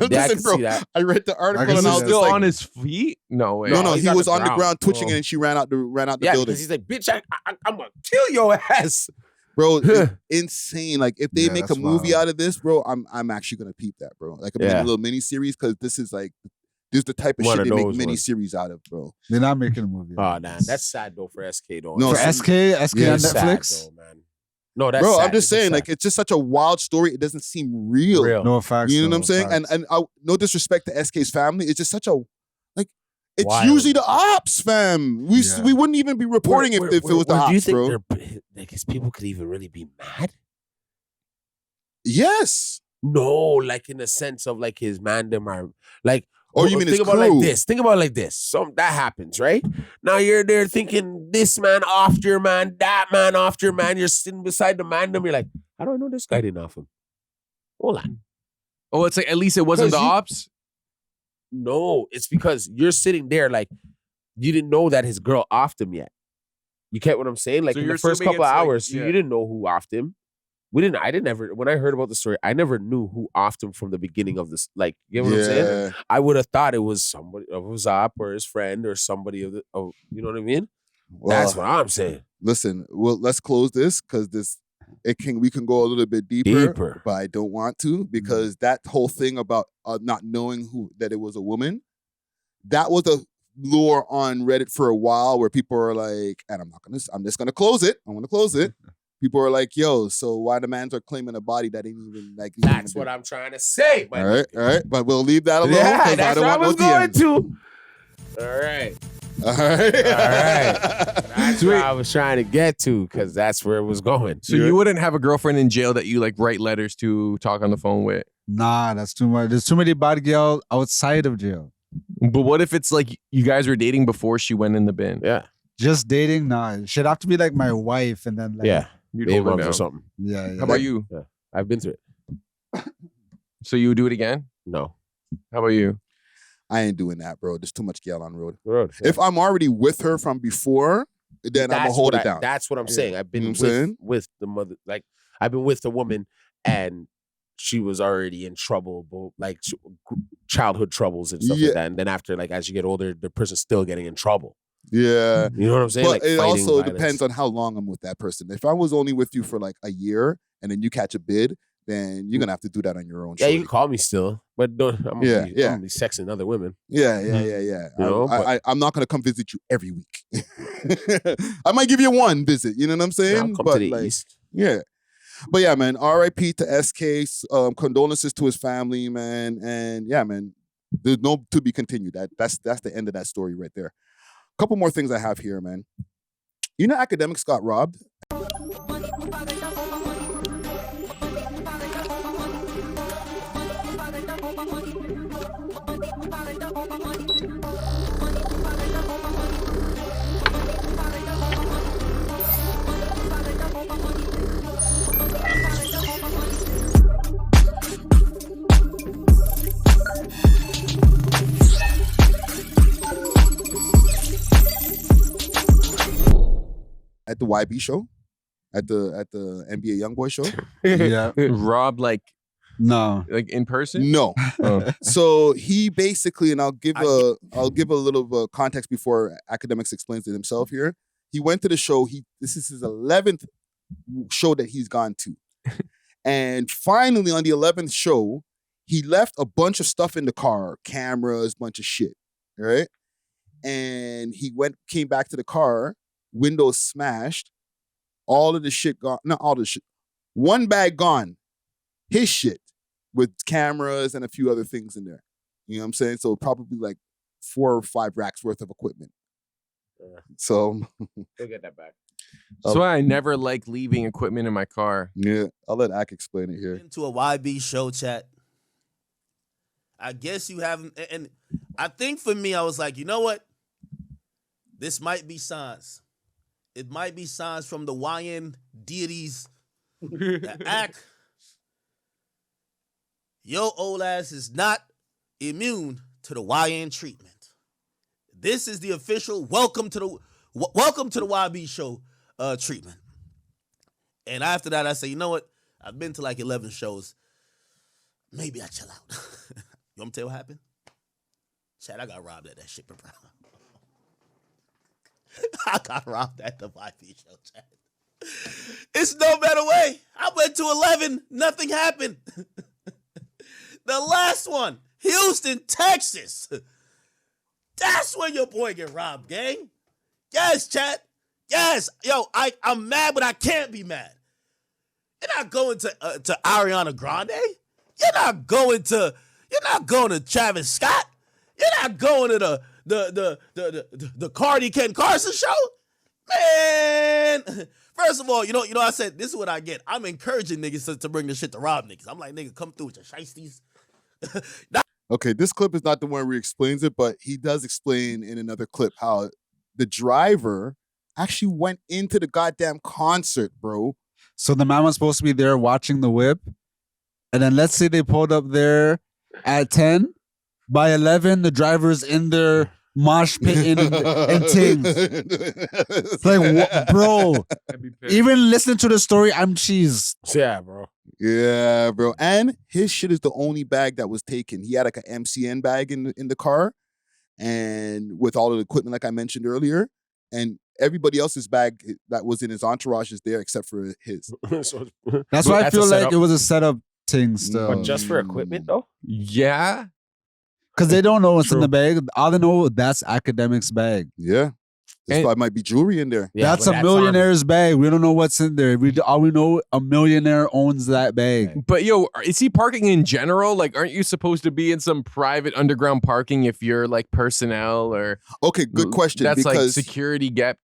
Yeah, I can see that. I read the article can and see I was that. Still just like, on his feet? No way. no, he's he on was the on the ground. ground twitching Oh. and she ran out the Yeah, building. because he's like, bitch, I'm gonna kill your ass. Bro, it's insane. Like if they Yeah, make a that's movie wild. out of this, bro, I'm actually gonna peep that, bro. Like a Yeah. little mini series because this is the type of One shit of they make those mini ones. series out of, bro. They're not making a movie. Oh, nah, that's sad though for SK though. No, For it's- SK Yeah, on it's Netflix. Sad, though, man. No, that's Bro, sad. I'm just It's saying, sad. like it's just such a wild story. It doesn't seem real. Real. No facts. You know what no I'm saying? facts. And no disrespect to SK's family. It's just such a it's Wild. usually the ops, fam. We wouldn't even be reporting if it was the do you ops, think bro. like, is people could even really be mad? Yes. No, like in the sense of like his mandem are like. Oh, you mean his think about it crew? like this. Think about it like this. So that happens, right? Now you're there thinking this man offed your man, that man offed your man. You're sitting beside the mandem. You're like, how do I know this guy didn't off him? Hold on. Oh, it's like at least it wasn't the 'Cause you- ops. No, it's because you're sitting there like you didn't know that his girl offed him yet. You get what I'm saying? Like So in you're the first assuming couple of it's like- hours, yeah. you didn't know who offed him. I didn't ever, when I heard about the story, I never knew who offed him from the beginning of this. Like, you know what I'm saying? I would have thought it was somebody of his op or his friend or somebody you know what I mean? That's what I'm saying. Listen, well, let's close this because we can go a little bit deeper, but I don't want to because that whole thing about not knowing that it was a woman, that was a lure on Reddit for a while where people are like, and I'm just gonna close it. I'm gonna close it. People are like, yo, so why the mans are claiming a body that ain't even like. That's what I'm trying to say. All right, but we'll leave that alone. Yeah, 'cause that's I don't what I want was no going DMs. to. All right. All right. That's where I was trying to get to because that's where it was going. So you wouldn't have a girlfriend in jail that you like write letters to, talk on the phone with? Nah, that's too much. There's too many body girls outside of jail. But what if it's like you guys were dating before she went in the bin? Yeah. Just dating? Nah. It should have to be like my wife and then like. Yeah. You'd Babe hold her moms or down. something. Yeah. How about you? Yeah. I've been through it. So you would do it again? No. How about you? I ain't doing that, bro. There's too much gal on the road. Yeah. If I'm already with her from before, then I'm gonna hold it down. That's what I'm saying. I've been You know what I'm saying? with the mother. Like I've been with the woman, and she was already in trouble, like childhood troubles and stuff like that. And then after, like as you get older, the person's still getting in trouble. Yeah. You know what I'm saying? But Like it fighting also violence. depends on how long I'm with that person. If I was only with you for like a year and then you catch a bid, then you're gonna have to do that on your own. Yeah, you shorty. can call me still, but don't. I'm gonna be sexing other women. Yeah. You know, I'm not gonna come visit you every week. I might give you one visit. You know what I'm saying? I'll come but to the like, east. yeah. But yeah, man. R.I.P. to SK. Condolences to his family, man. And yeah, man. There's no to be continued. That's the end of that story right there. Couple more things I have here, man. You know, Akademiks got robbed. At the YB show, at the NBA YoungBoy show. Yeah. Rob like in person? No. Oh. So he basically, and I'll give a little context before Akademiks explains it himself here. He went to the show. This is his 11th show that he's gone to, and finally on the 11th show, he left a bunch of stuff in the car, cameras, bunch of shit, right? And he came back to the car. Windows smashed, all of the shit gone. Not all the shit. One bag gone. His shit with cameras and a few other things in there. You know what I'm saying? So probably like 4 or 5 racks worth of equipment. So He'll get that back. So I never like leaving equipment in my car. Yeah, I'll let Ak explain it here. Into a YB show chat. I guess you haven't, and I think for me, I was like, you know what? This might be signs. It might be signs from the YN deities that act. Your old ass is not immune to the YN treatment. This is the official welcome to the YB show treatment. And after that, I say, you know what? I've been to like 11 shows. Maybe I chill out. You want me to tell you what happened? Chad, I got robbed at that shit, bro. I got robbed at the YB show, Chad. It's no better way. I went to 11. Nothing happened. The last one, Houston, Texas. That's when your boy get robbed, gang. Yes, Chad. Yes. Yo, I'm mad, but I can't be mad. You're not going to Ariana Grande. You're not going to Travis Scott. You're not going to the Cardi Ken Carson show. Man, First of all, I said this is what I get. I'm encouraging niggas to bring this shit to rob niggas. I'm like, nigga, come through with your shiesties. Okay, this clip is not the one where he explains it, but he does explain in another clip how the driver actually went into the goddamn concert, bro. So the man was supposed to be there watching the whip. And then let's say they pulled up there at 10. By 11, the driver's in their mosh pit and things. It's like, bro, even listening to the story, I'm cheesed. Yeah, bro. Yeah, bro. And his shit is the only bag that was taken. He had like an MCN bag in the car, and with all of the equipment, like I mentioned earlier, and everybody else's bag that was in his entourage is there except for his. So, That's why I feel like it was a setup thing still. but just for equipment, though? Yeah. Because they don't know what's in the bag. All they know, that's Akademiks' bag. Yeah. This probably might be jewelry in there. Yeah, that's but a millionaire's bag. We don't know what's in there. All we know, a millionaire owns that bag. But yo, is he parking in general? Like, aren't you supposed to be in some private underground parking if you're like personnel or? Okay, good question. That's like because security gate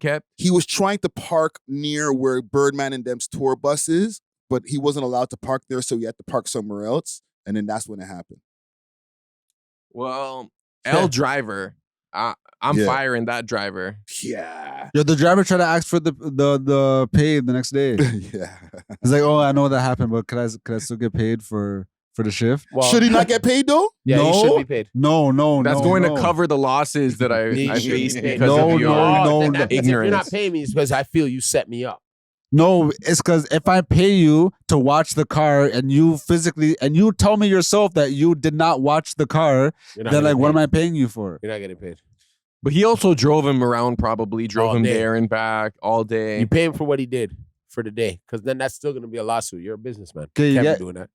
kept. he was trying to park near where Birdman and them's tour bus is, but he wasn't allowed to park there, so he had to park somewhere else. And then that's when it happened. Well, L driver. I'm firing that driver. Yeah. Yo, the driver tried to ask for the pay the next day. Yeah. He's like, oh, I know that happened, but could I still get paid for the shift? Well, should he not get paid though? Yeah, no, he should be paid. No, That's no, going no. to cover the losses that I He should faced be paid. because No, of your no, Then that means if you're not ignorance. paying me, it's because I feel you set me up. No, it's because if I pay you to watch the car and you tell me yourself that you did not watch the car, You're not then like, getting what am paid. I paying you for? You're not getting paid. But he also drove him around, probably drove All him day. there and back all day. You pay him for what he did for the day, because then that's still going to be a lawsuit. You're a businessman. Okay, You you can't get- be doing that.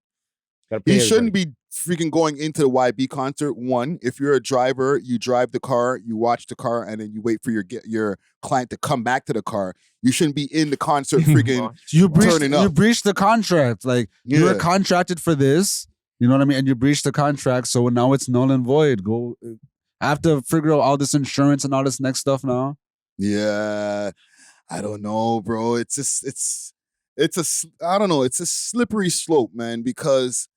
Gotta pay He everybody. shouldn't be freaking going into the YB concert. One, if you're a driver, you drive the car, you watch the car, and then you wait for your client to come back to the car. You shouldn't be in the concert freaking You turning up. breached the contract. Like you were Yeah. contracted for this. You know what I mean? And you breached the contract, so now it's null and void. Go. I have to figure out all this insurance and all this next stuff now. Yeah, I don't know, bro. It's just I don't know. It's a slippery slope, man, because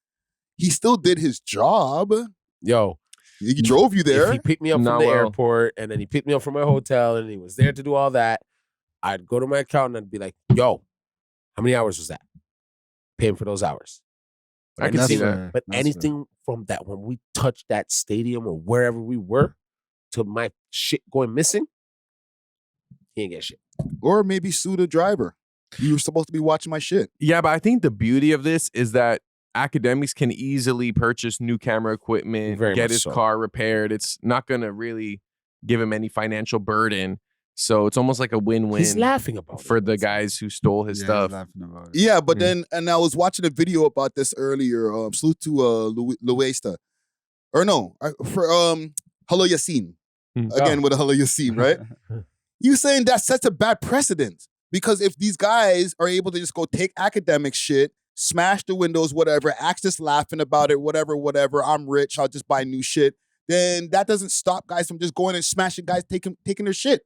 he still did his job. Yo, He drove you if there. he picked me up Nah, from the well. airport and then he picked me up from my hotel and he was there to do all that, I'd go to my accountant and I'd be like, yo, how many hours was that? Pay him for those hours. But I can see anything- that. But anything from that, when we touched that stadium or wherever we were, to my shit going missing, he ain't get shit. Or maybe sue the driver. You were supposed to be watching my shit. Yeah, but I think the beauty of this is that Akademiks can easily purchase new camera equipment, Very get much his so. car repaired. It's not going to really give him any financial burden. So it's almost like a win-win He's laughing about for it. the guys who stole his stuff. Yeah, but Mhm. then, and I was watching a video about this earlier. Salute to Luesta. Or no, for Hello Yassine. Again with a Hello Yassine, right? You saying that sets a bad precedent. Because if these guys are able to just go take academic shit, smash the windows, whatever, act just laughing about it, whatever, I'm rich, I'll just buy new shit, then that doesn't stop guys from just going and smashing guys taking their shit.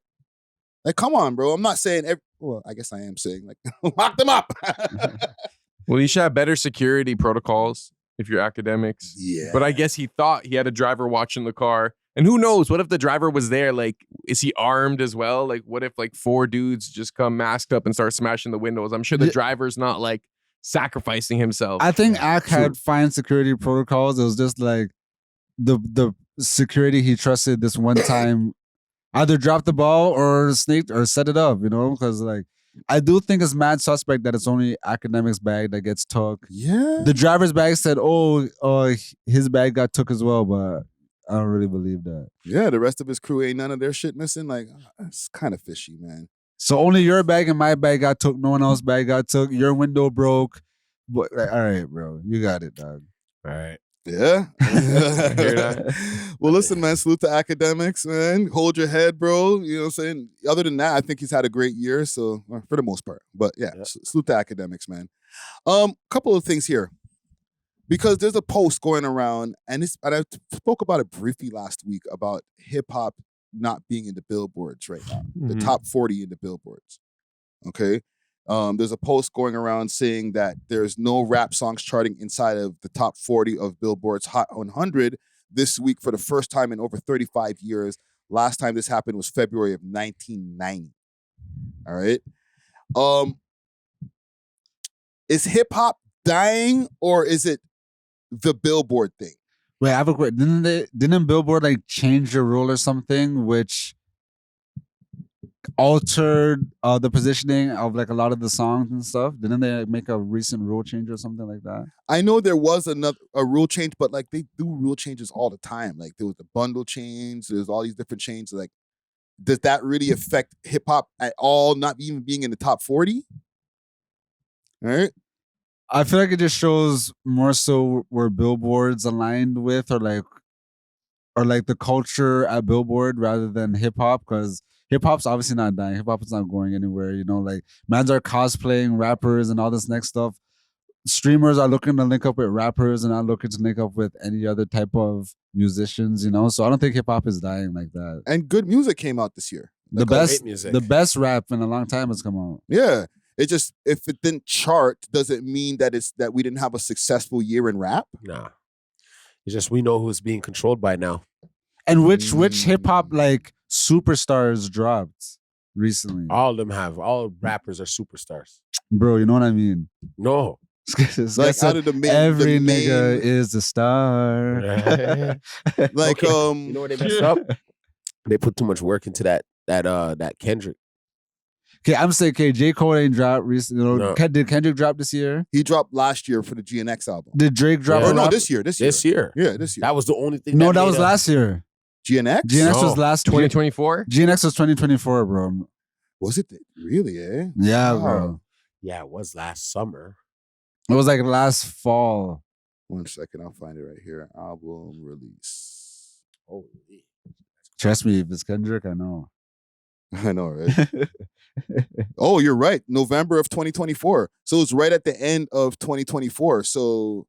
Like, come on, bro. I'm not saying, well, I guess I am saying, like, lock them up. Well, you should have better security protocols if you're Akademiks. Yeah. But I guess he thought he had a driver watching the car. And who knows? What if the driver was there? Like, is he armed as well? Like, what if like 4 dudes just come masked up and start smashing the windows? I'm sure the driver's not like sacrificing himself. I think Ak had fine security protocols. It was just like the security he trusted this one time either dropped the ball or snaked or set it up, you know? Because like I do think it's mad suspect that it's only Akademiks' bag that gets took. Yeah. The driver's bag said, oh, his bag got took as well, but I don't really believe that. Yeah, the rest of his crew ain't none of their shit missing. Like, it's kind of fishy, man. So only your bag and my bag got took. No one else's bag got took. Your window broke. But, like, all right, bro. You got it, dog. All right. Yeah. Hear that? Well, listen, man. Salute to Akademiks, man. Hold your head, bro. You know what I'm saying? Other than that, I think he's had a great year. So, for the most part. But yeah, salute to Akademiks, man. Couple of things here. Because there's a post going around, and I spoke about it briefly last week about hip hop not being in the billboards right now, the top 40 in the billboards. Okay. There's a post going around saying that there's no rap songs charting inside of the top 40 of Billboard's Hot 100 this week for the first time in over 35 years. Last time this happened was February of 1990. All right. Is hip hop dying or is it the Billboard thing? Wait, I have a question. Didn't Billboard like change the rule or something, which altered the positioning of like a lot of the songs and stuff? Didn't they like, make a recent rule change or something like that? I know there was a rule change, but like they do rule changes all the time. Like there was the bundle change, there's all these different changes. Like, does that really affect hip hop at all? Not even being in the top 40? All right. I feel like it just shows more so where Billboard's aligned with, or like the culture at Billboard rather than hip hop, because hip hop's obviously not dying. Hip hop is not going anywhere. You know, like mans are cosplaying rappers and all this next stuff. Streamers are looking to link up with rappers and not looking to link up with any other type of musicians. You know, so I don't think hip hop is dying like that. And good music came out this year. The Like, best rap in a long time has come out. yeah. It just, if it didn't chart, does it mean that we didn't have a successful year in rap? Nah. It's just we know who's being controlled by now. And which hip hop like superstars dropped recently? All rappers are superstars. Bro, you know what I mean? No. Like out of the main, every nigga is a star. Like you know what they messed up? They put too much work into that Kendrick. Okay, I'm saying, J. Cole ain't dropped recently. You know, No. Did Kendrick drop this year? He dropped last year for the GNX album. Did Drake drop? Or a no, rap? this year. This year. Yeah, this year. That was the only thing. No, that was last year. GNX? GNX was last 2024? GNX was 2024, bro. Was it really, eh? Yeah, Wow. bro. Yeah, it was last summer. It was like last fall. 1 second, I'll find it right here. Album release. Holy. Trust me, if it's Kendrick, I know. I know, right? Oh, you're right. November of 2024. So it's right at the end of 2024. So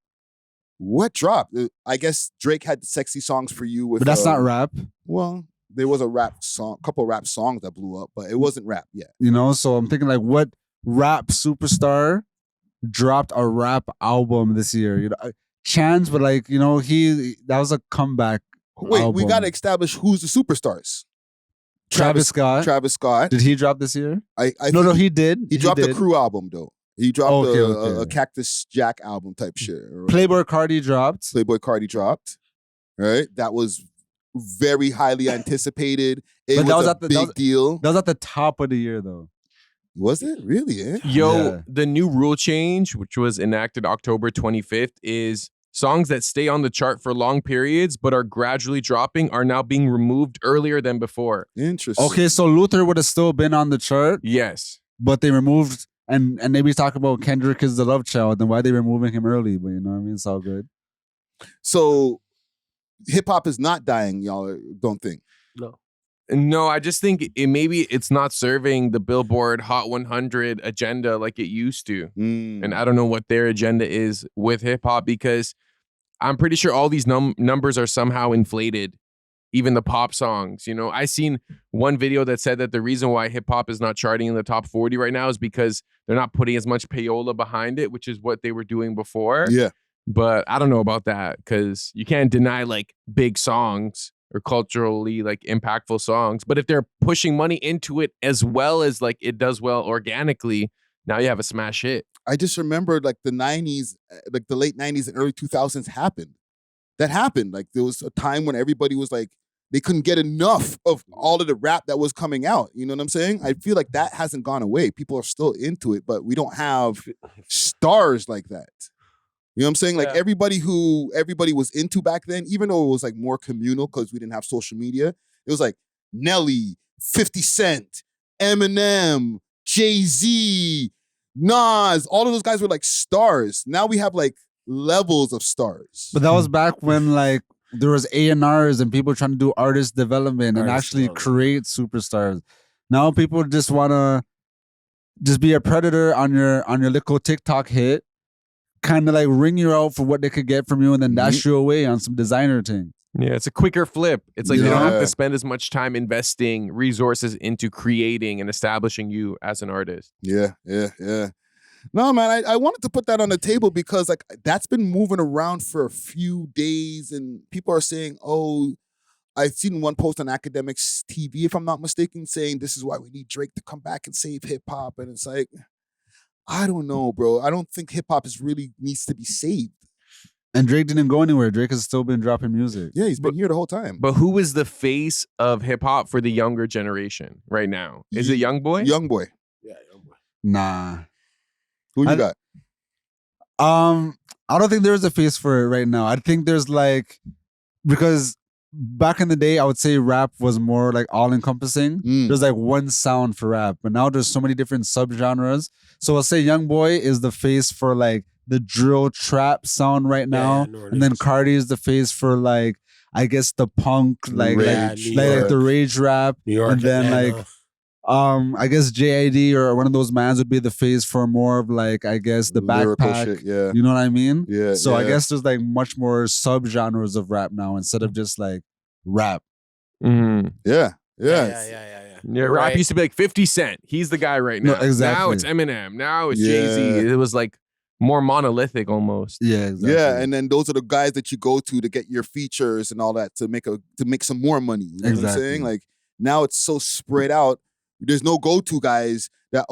what dropped? I guess Drake had the Sexy Songs for You with, But that's not rap. Well, there was a rap song, couple rap songs that blew up, but it wasn't rap yet. You know, so I'm thinking like, what rap superstar dropped a rap album this year? You know, Chance, but like, you know, that was a comeback. Wait, we album. got to establish who's the superstars. Travis Scott. Travis Scott. Did he drop this year? I No, think he did. He dropped a Crew album though. He dropped Okay. a Cactus Jack album type shit. Playboy Cardi dropped. Playboy Cardi dropped. Right, that was very highly anticipated. It But that was a at the- big that was- deal. That was at the top of the year, though. Was it really? Eh? Yo, Yeah. the new rule change, which was enacted October 25th, is songs that stay on the chart for long periods but are gradually dropping are now being removed earlier than before. Interesting. Okay, so Luther would have still been on the chart, Yes. but they removed, and maybe talk about Kendrick is the love child, then why they removing him early? But you know what I mean? It's all good. So hip hop is not dying, y'all don't think? No, I just think maybe it's not serving the Billboard Hot 100 agenda like it used to. And I don't know what their agenda is with hip hop, because I'm pretty sure all these numbers are somehow inflated. Even the pop songs, you know, I seen one video that said that the reason why hip hop is not charting in the top 40 right now is because they're not putting as much payola behind it, which is what they were doing before. Yeah. But I don't know about that, because you can't deny like big songs or culturally like impactful songs. But if they're pushing money into it as well as like it does well organically, now you have a smash hit. I just remembered like the 90s, like the late 90s and early 2000s happened. That happened. Like there was a time when everybody was like, they couldn't get enough of all of the rap that was coming out. You know what I'm saying? I feel like that hasn't gone away. People are still into it, but we don't have stars like that. You know what I'm saying? Like everybody was into back then, even though it was like more communal because we didn't have social media, it was like Nelly, 50 Cent, Eminem, Jay-Z, Nas, all of those guys were like stars. Now we have like levels of stars. But that was back when like there was A&Rs and people trying to do artist development and actually create superstars. Now people just want to just be a predator on your little TikTok hit, kind of like ring you out for what they could get from you and then dash you away on some designer thing. Yeah, it's a quicker flip. It's like they don't have Yeah. to spend as much time investing resources into creating and establishing you as an artist. Yeah. No, man, I wanted to put that on the table because like that's been moving around for a few days, and people are saying, "Oh, I've seen one post on Akademiks TV, if I'm not mistaken, saying this is why we need Drake to come back and save hip hop." And it's like, I don't know, bro. I don't think hip hop is really needs to be saved. And Drake didn't go anywhere. Drake has still been dropping music. Yeah, he's been here the whole time. But who is the face of hip hop for the younger generation right now? Is it Young Boy? Young Boy. Yeah, young boy. Nah. Who you got? I don't think there's a face for it right now. I think there's like, because back in the day, I would say rap was more like all encompassing. There's like one sound for rap, but now there's so many different subgenres. So I'll say Young Boy is the face for like the drill trap sound right now, and then Cardi is the face for like, I guess the punk, like the rage rap, New York, and then Atlanta. like. I guess JID or one of those mans would be the face for more of like, I guess the Lyrical backpack. shit, yeah. You know what I mean? Yeah. So I yeah. guess there's like much more subgenres of rap now instead of just like rap. Mhm. Yeah. Yeah. Yeah, rap used to be like 50 Cent. He's the guy right now. No, exactly. Now it's Eminem. Now it's Yeah. Jay-Z. It was like more monolithic almost. Yeah, exactly. Yeah, and then those are the guys that you go to get your features and all that to make some more money. You know what I'm Exactly. saying? Like now it's so spread out. There's no go-to guys that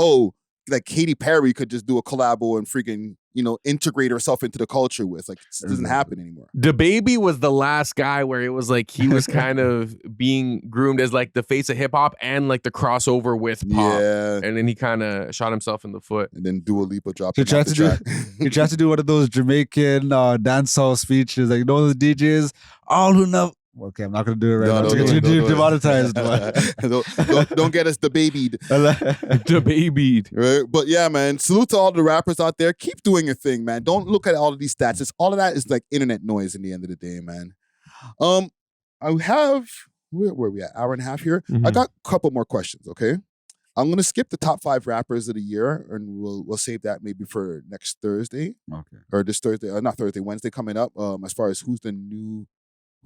like Katy Perry could just do a collabo and freaking integrate herself into the culture with. Like it doesn't happen anymore. DaBaby was the last guy where it was like he was kind of being groomed as like the face of hip hop and like the crossover with pop. Yeah. And then he kind of shot himself in the foot. And then Dua Lipa dropped He him off tried the to do track. he tried to do one of those Jamaican dancehall speeches, like the DJs all who know. Okay, I'm not gonna do it right now. Don't It's do it. demonetized. but- don't get us debated. DaBaby. Right? But yeah, man, salute to all the rappers out there. Keep doing your thing, man. Don't look at all of these stats. All of that is like internet noise in the end of the day, man. I have where are we at? Hour and a half here. I got a couple more questions, okay? I'm gonna skip the top 5 rappers of the year, and we'll save that maybe for next Thursday. Okay. Or this Thursday, not Thursday, Wednesday coming up. As far as who's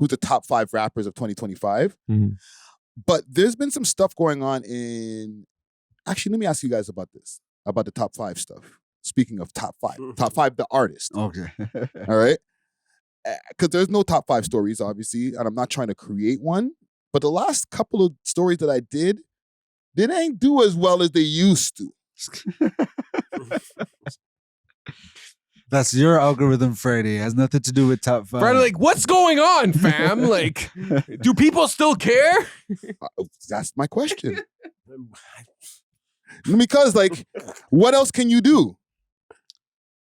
the top 5 rappers of 2025. But there's been some stuff going on actually, let me ask you guys about this, about the top 5 stuff. Speaking of top 5, the artist. Okay. All right? Because there's no top 5 stories, obviously, and I'm not trying to create one. But the last couple of stories that I did, they didn't do as well as they used to. That's your algorithm, Friday. It has nothing to do with top 5. Friday, like, what's going on, fam? Like, do people still care? That's my question. Because, like, what else can you do?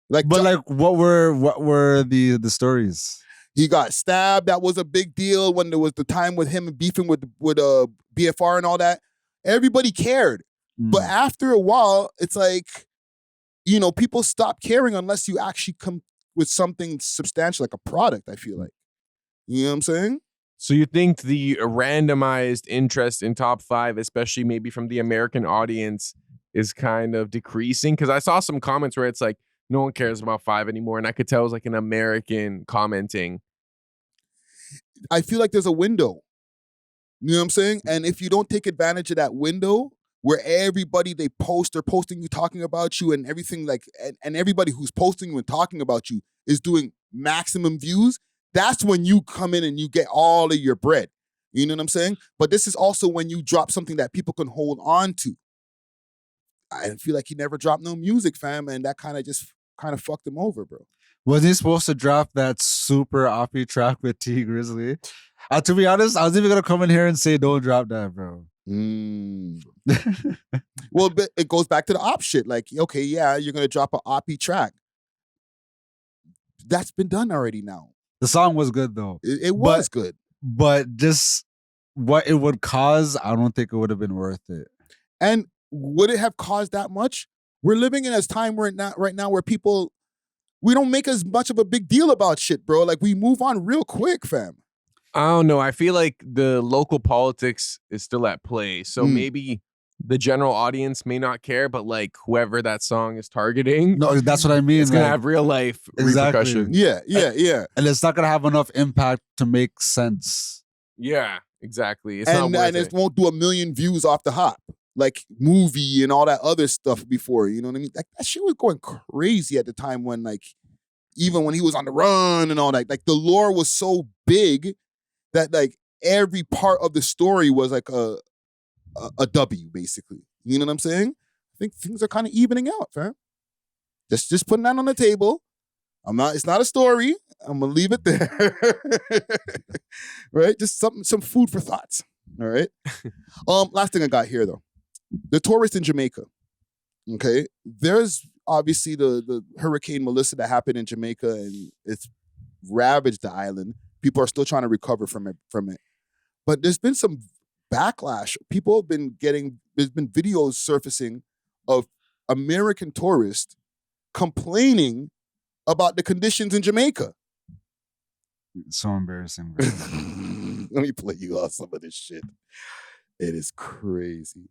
Like, But like, what were the stories? he got stabbed. That was a big deal when there was the time with him beefing with BFR and all that. Everybody cared. But after a while, it's like, people stop caring unless you actually come with something substantial, like a product, I feel like. You know what I'm saying? So you think the randomized interest in top 5, especially maybe from the American audience, is kind of decreasing? Because I saw some comments where it's like, no one cares about 5 anymore. And I could tell it was like an American commenting. I feel like there's a window. You know what I'm saying? And if you don't take advantage of that window, where everybody they're posting you, talking about you, and everything like, and everybody who's posting you and talking about you is doing maximum views, that's when you come in and you get all of your bread. You know what I'm saying? But this is also when you drop something that people can hold on to. I feel like he never dropped no music, fam, and that kind of fucked him over, bro. Wasn't he supposed to drop that super offbeat track with T Grizzly? To be honest, I was even gonna come in here and say, don't drop that, bro. Well, but it goes back to the op shit. Like, okay, yeah, you're gonna drop an oppy track. That's been done already now. The song was good though. It was good. But just what it would cause, I don't think it would have been worth it. And would it have caused that much? We're living in a time right now where people, we don't make as much of a big deal about shit, bro. Like, we move on real quick, fam. I don't know. I feel like the local politics is still at play. So maybe the general audience may not care, but like whoever that song is targeting, No, that's what I mean. it's gonna like, have real life Exactly. repercussions. Yeah. and it's not gonna have enough impact to make sense. Yeah, exactly. It's And not worth it it. won't do 1 million views off the hop. Like movie and all that other stuff before. You know what I mean? Like that shit was going crazy at the time when like even when he was on the run and all that. Like the lore was so big that like every part of the story was like a W, basically. You know what I'm saying? I think things are kind of evening out, fam. Just putting that on the table. It's not a story. I'm gonna leave it there. Right? Just some food for thoughts. All right. Last thing I got here though. The tourists in Jamaica. Okay. There's obviously the Hurricane Melissa that happened in Jamaica and it's ravaged the island. People are still trying to recover from it. But there's been some backlash. People have been there's been videos surfacing of American tourists complaining about the conditions in Jamaica. It's so embarrassing, bro. Let me play you all some of this shit. It is crazy.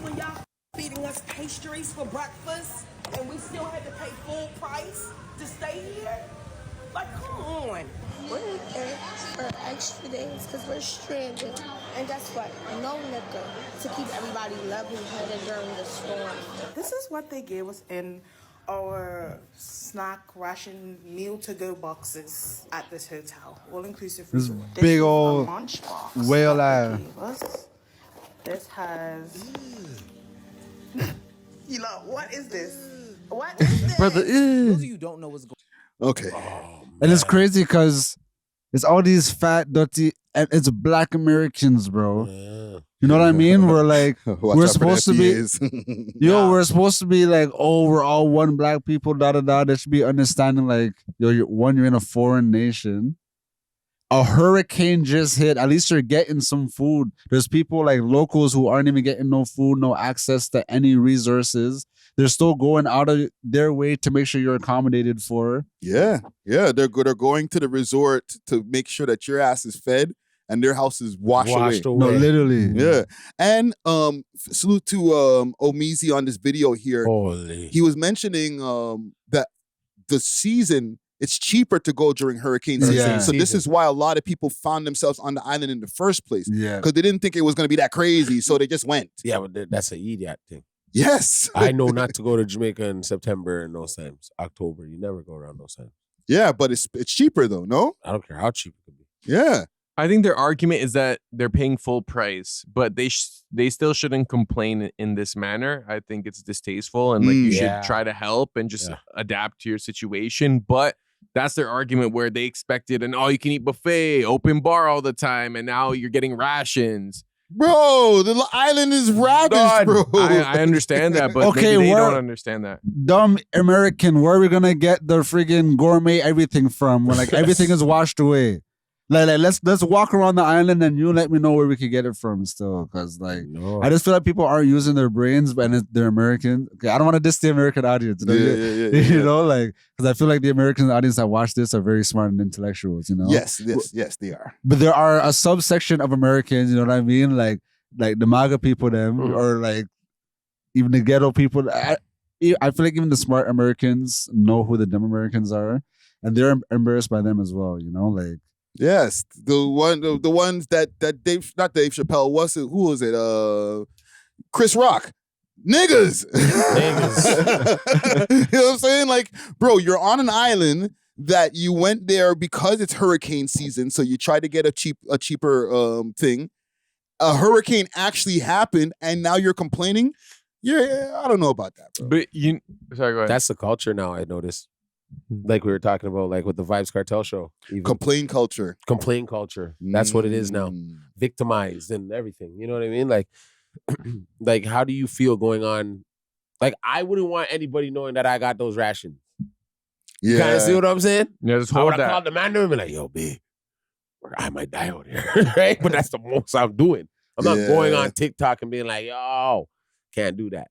When y'all feeding us pastries for breakfast and we still had to pay full price to stay here? Like, come on. We're there for extra days because we're stranded. And guess what? No liquor to keep everybody level-headed during the storm. This is what they gave us in our snack ration meal to go boxes at this hotel. All-inclusive This resort. big is a old lunch box whale that eye. they gave us. This has... You know, what is this? What is this? Brother, Those of you who don't know what's going Okay. and it's crazy because it's all these fat, dirty, and it's Black Americans, bro. You know what I mean? We're like, Watch we're out for supposed to the be, FBAs. we're supposed to be like, oh, we're all one Black people, da da da. There should be understanding, like, yo, you're in a foreign nation. A hurricane just hit. At least you're getting some food. There's people like locals who aren't even getting no food, no access to any resources. They're still going out of their way to make sure you're accommodated for. Yeah. They're going to the resort to make sure that your ass is fed and their house is washed away. No, literally. Yeah. And salute to Omizi on this video here. Holy. He was mentioning that the season, it's cheaper to go during hurricane season. Yeah. So this is why a lot of people found themselves on the island in the first place. Yeah. Because they didn't think it was going to be that crazy. So they just went. Yeah, but that's an idiot thing. Yes. I know not to go to Jamaica in September and those times. October, you never go around those times. Yeah, but it's cheaper though, no? I don't care how cheap it could be. Yeah. I think their argument is that they're paying full price, but they still shouldn't complain in this manner. I think it's distasteful, and like you should try to help and just adapt to your situation. But that's their argument, where they expected an all-you-can-eat buffet, open bar all the time, and now you're getting rations. Bro, the island is ravaged, bro. I understand that, but Okay, maybe they where- don't understand that. Dumb American, where are we gonna get the friggin' gourmet everything from when like everything is washed away? Like let's walk around the island and you let me know where we could get it from still. Cause like I just feel like people aren't using their brains, but they're American. Okay, I don't want to diss the American audience. You know? You know, like because I feel like the American audience that watch this are very smart and intellectuals, you know? Yes, they are. But there are a subsection of Americans, you know what I mean? Like the MAGA people, or like even the ghetto people. I feel like even the smart Americans know who the dumb Americans are, and they're embarrassed by them as well. You know, like. Yes, the ones that Dave, not Dave Chappelle, who was it? Chris Rock. Niggas. You know what I'm saying? Like, bro, you're on an island that you went there because it's hurricane season, so you try to get a cheaper thing. A hurricane actually happened, and now you're complaining? Yeah, I don't know about that, bro. But sorry, go ahead. That's the culture now, I noticed. Like we were talking about, like with the Vibes Cartel show. Even. Complain culture. That's what it is now. Victimized and everything. You know what I mean? Like, like how do you feel going on? Like, I wouldn't want anybody knowing that I got those rations. Yeah. You kind of see what I'm saying? Yeah, just I hold would have that. called the man and be like, yo, B, I might die out here. Right? But that's the most I'm doing. I'm not going on TikTok and being like, yo, can't do that.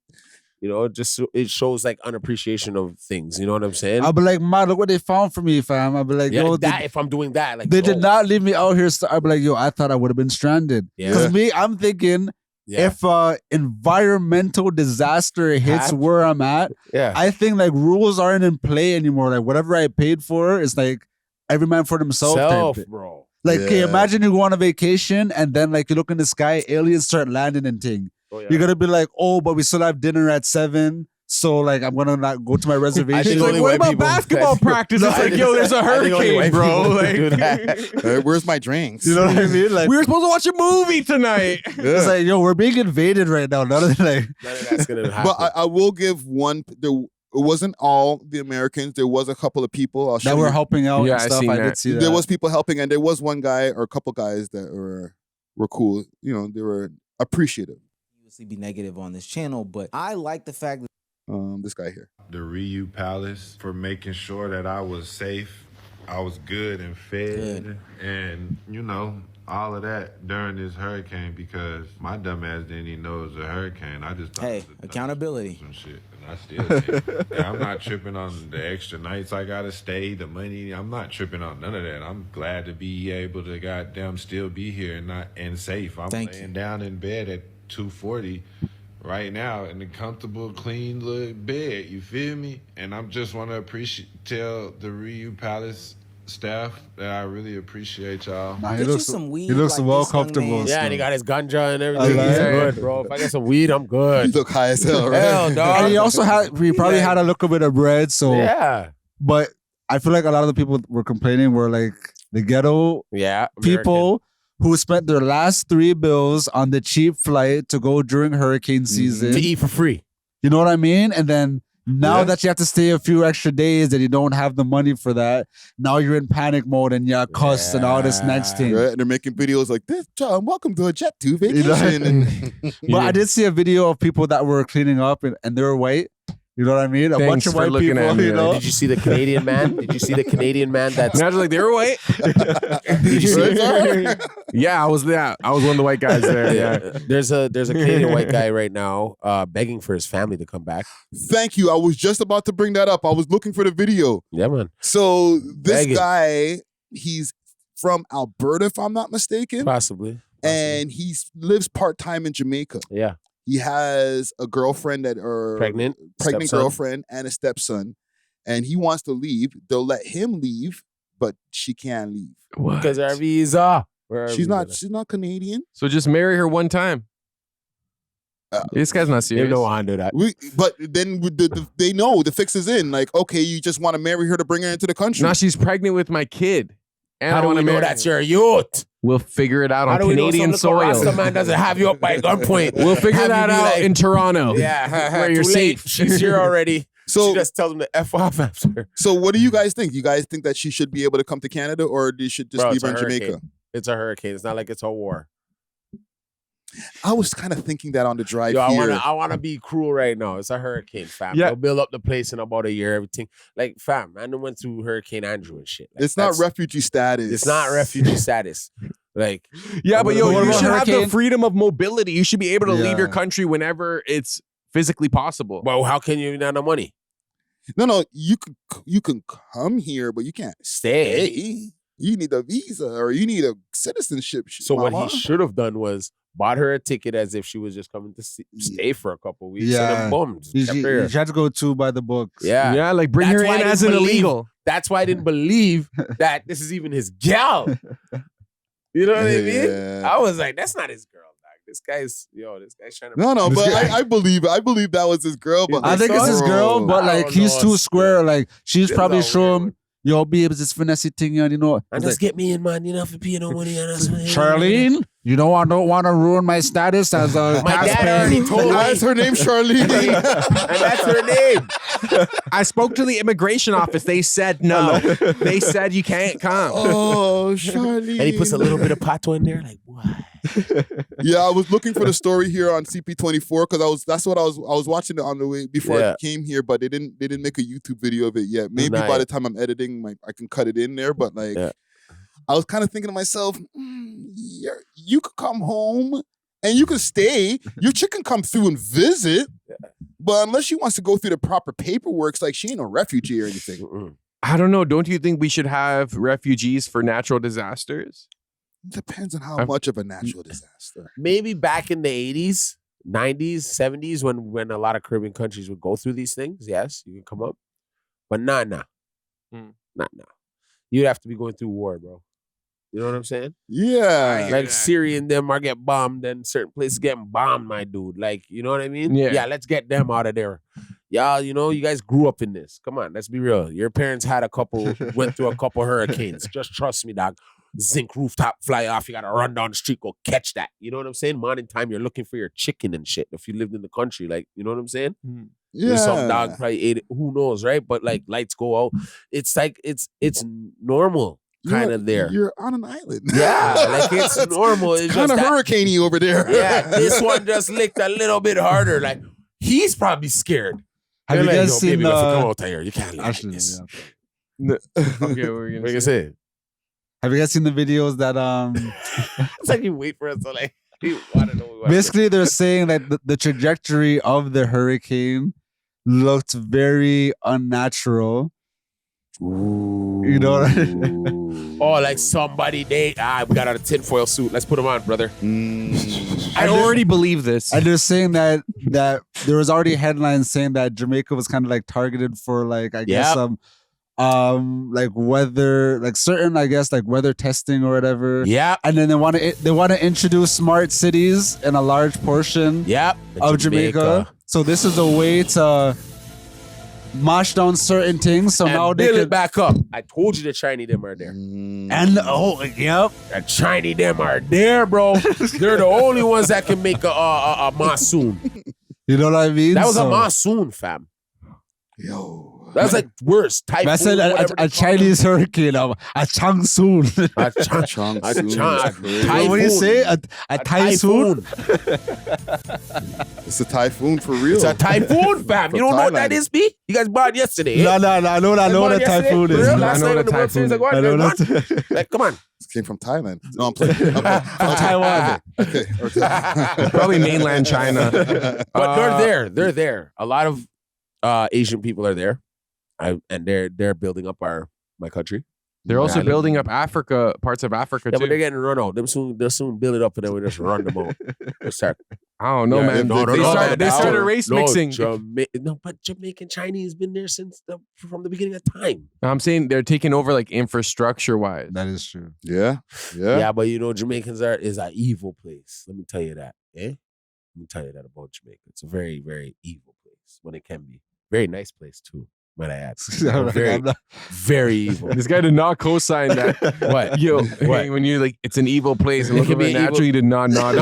You know, it shows like unappreciation of things. You know what I'm saying? I'll be like, man, look what they found for me, fam. I'll be like, yo, if I'm doing that, like they did not leave me out here. I'll be like, yo, I thought I would have been stranded. Yeah. Because me, I'm thinking Yeah. if environmental disaster hits Happen. where I'm at, Yeah. I think like rules aren't in play anymore. Like whatever I paid for is like every man for themselves. Self, type thing. bro. Like, okay, Yeah. imagine you go on a vacation and then like you look in the sky, aliens start landing and thing. Oh, yeah. You're gonna be like, oh, but we still have dinner at 7. So like I'm gonna not go to my reservation. think Like, only what white about people- basketball practice? It's like, yo, there's a I think only hurricane, white bro. people Like, do that. Where's my drinks? You know what I mean? Like we were supposed to watch a movie tonight. it's like, yo, we're being invaded right now. None of like None of that's gonna happen. But I will give one. It wasn't all the Americans. There was a couple of people. I'll show that you. were helping out Yeah, and I stuff. seen I that. did see that. There was people helping, and there was one guy or a couple guys that were cool. You know, they were appreciative. Be negative on this channel, but I like the fact that This guy here. The Ryu Palace for making sure that I was safe, I was good and fed, and you know, all of that during this hurricane because my dumb ass didn't even know it was a hurricane. I just thought it was accountability. some shit, and I still did. And I'm not tripping on the extra nights I gotta stay, the money. I'm not tripping on none of that. I'm glad to be able to goddamn still be here and safe. I'm laying down in bed at 2:40 right now in a comfortable, clean little bed. You feel me? And I'm just want to tell the Ryu Palace staff that I really appreciate y'all. Nah, Get you some weed. He looks like well this young comfortable. man. Yeah, and he got his ganja and everything. I He's like good, bro. If I get some weed, I'm good. You look high as hell, right? Hell, dog. And he also he probably had a little bit of bread. So Yeah. but I feel like a lot of the people were complaining were like the ghetto Yeah. people who spent their last 3 bills on the cheap flight to go during hurricane season. To eat for free. You know what I mean? And then now Yeah. that you have to stay a few extra days and you don't have the money for that, now you're in panic mode and you're cussed and all this next thing. Right? And they're making videos like this. Welcome to a Jet 2 You vacation. know? But I did see a video of people that were cleaning up and they were white. You know what I mean? A bunch Thanks of for white looking people, at me, you know? Did you see the Canadian man? Did you see the Canadian man that's Imagine like they were white. Did you see it? Yeah, I was one of the white guys there. Yeah. There's a Canadian white guy right now begging for his family to come back. Thank you. I was just about to bring that up. I was looking for the video. Yeah, man. So this Begging. guy, he's from Alberta, if I'm not mistaken. Possibly. And he lives part-time in Jamaica. Yeah. He has a girlfriend Pregnant stepson. girlfriend and a stepson, and he wants to leave. They'll let him leave, but she can't leave. Because our visa. She's not Canadian. So just marry her one time. This guy's not serious. You know how to do that. But then they know the fix is in. Like, okay, you just want to marry her to bring her into the country. Now she's pregnant with my kid. And How I do want we to know marry that's her. your youth? We'll figure it out How on do we know Canadian some little soil. Rasta man doesn't have you up by gunpoint? We'll figure Have that you be out like, in Toronto. Yeah, where you're too late. safe. She's here already. So she just tells him to F off after. So what do you guys think? You guys think that she should be able to come to Canada, or you should just Bro, leave it's her a in hurricane. Jamaica? It's a hurricane. It's not like it's a war. I was kind of thinking that on the drive Yo, here. I wanna be cruel right now. It's a hurricane, fam. Yeah. They'll build up the place in about a year, everything. Like, fam, man, went through Hurricane Andrew and shit. Like, It's not that's- refugee status. It's not refugee status. Like, Yeah, but yo, What you about should have the hurricane? freedom of mobility. You should be able to leave your Yeah. country whenever it's physically possible. well, how can you not have money? No, you can come here, but you can't Stay. stay. You need a visa or you need a citizenship. So what mama. he should have done was bought her a ticket as if she was just coming to stay for a couple weeks. Yeah. And then boom, just You kept her. had to go 2 by the books. Yeah. Yeah, like bring That's her why in I as didn't an believe- illegal. That's why I didn't believe that this is even his gal. You know what I mean? Yeah. I was like, that's not his girl, dog. This guy's trying to. No, but I believe that was his girl. But I think it's his girl, Bro. but I like don't he's know, too it's square. Like she's It's probably all show weird, him, yo, babes, this finesse thing, and you know. And just get me in, man. You know, for paying no money and us. Charlene, you know, I don't want to ruin my status as a My dad taxpayer. already told Why me. is her name Charlene? And that's her name. I spoke to the immigration office. They said no. They said you can't come. Oh, Charlene. And he puts a little bit of pato in there, like, what? Yeah, I was looking for the story here on CP24 because that's what I was watching it on the way before Yeah. I came here, but they didn't make a YouTube video of it yet. Maybe Not by yet. the time I'm editing, I can cut it in there. But like, Yeah. I was kind of thinking to myself, you could come home and you could stay. Your chick can come through and visit, but unless she wants to go through the proper paperwork, it's like she ain't a refugee or anything. I don't know. Don't you think we should have refugees for natural disasters? Depends on how much of a natural disaster. Maybe back in the 80s, 90s, 70s, when a lot of Caribbean countries would go through these things, yes, you can come up. But nah. You'd have to be going through war, bro. You know what I'm saying? Yeah. Like Syria and them are get bombed and certain places getting bombed, my dude. Like, you know what I mean? Yeah. Let's get them out of there. Y'all, you guys grew up in this. Come on, let's be real. Your parents went through a couple hurricanes. Just trust me, dog. Zinc rooftop fly off. You gotta run down the street, go catch that. You know what I'm saying? Morning time, you're looking for your chicken and shit. If you lived in the country, like, you know what I'm saying? Yeah. Some dog probably ate it. Who knows, right? But like lights go out. It's like it's normal, kind of there. You're on an island. Yeah, like it's normal. It's kind of just that- hurricaney over there. Yeah, this one just licked a little bit harder. Like he's probably scared. Have you They're like, guys seen baby, if you come out here, you can't live Actually, like this. Okay, what were you What gonna you say? say? Have you guys seen the videos that It's like you wait for us to like. You want to know. What basically they're saying that the trajectory of the hurricane looked very unnatural. You know what I mean? Oh, like somebody we got out a tinfoil suit. Let's put him on, brother. I already believe this. And they're saying that there was already headlines saying that Jamaica was kind of like targeted for like I guess like weather, like certain I guess like weather testing or whatever. Yeah. And then they want to introduce smart cities in a large portion of Jamaica. So this is a way to mash down certain things. So And now they build can it back up. I told you the Chinese them are there. and yep. The Chinese them are there, bro. They're the only ones that can make a monsoon. You know what I mean? That was So- a monsoon, fam. Yo. That's like worse. Typhoon. I said whatever a Chinese hurricane, a changsoon. Chong A Soon. typhoon. What do you say? A typhoon? It's a typhoon for real. It's a typhoon, fam. From You don't know what Thailand. that is, B? You guys bought yesterday. No, I know what a typhoon is. Last night when the World Series, like, I know what? that. Like, come on. This came from Thailand. No, I'm playing. From Taiwan. Okay. Probably mainland China. But they're there. A lot of Asian people are there. And they're building up my country. They're also building up Africa, parts of Africa Yeah, too. but they're getting run out. They'll soon build it up, and then we just run them out. We'll start. I don't know, man. They started race mixing. But Jamaican Chinese been there from the beginning of time. I'm saying they're taking over like infrastructure wise. That is true. Yeah. Yeah, but Jamaicans is an evil place. Let me tell you that. Let me tell you that about Jamaica. It's a very, very evil place when it can be. Very nice place too. Might I add? Very, very evil. This guy did not co-sign that. What? Yo, What? Hey, when you're like, it's an evil place and It look can at be it naturally, you did not nod.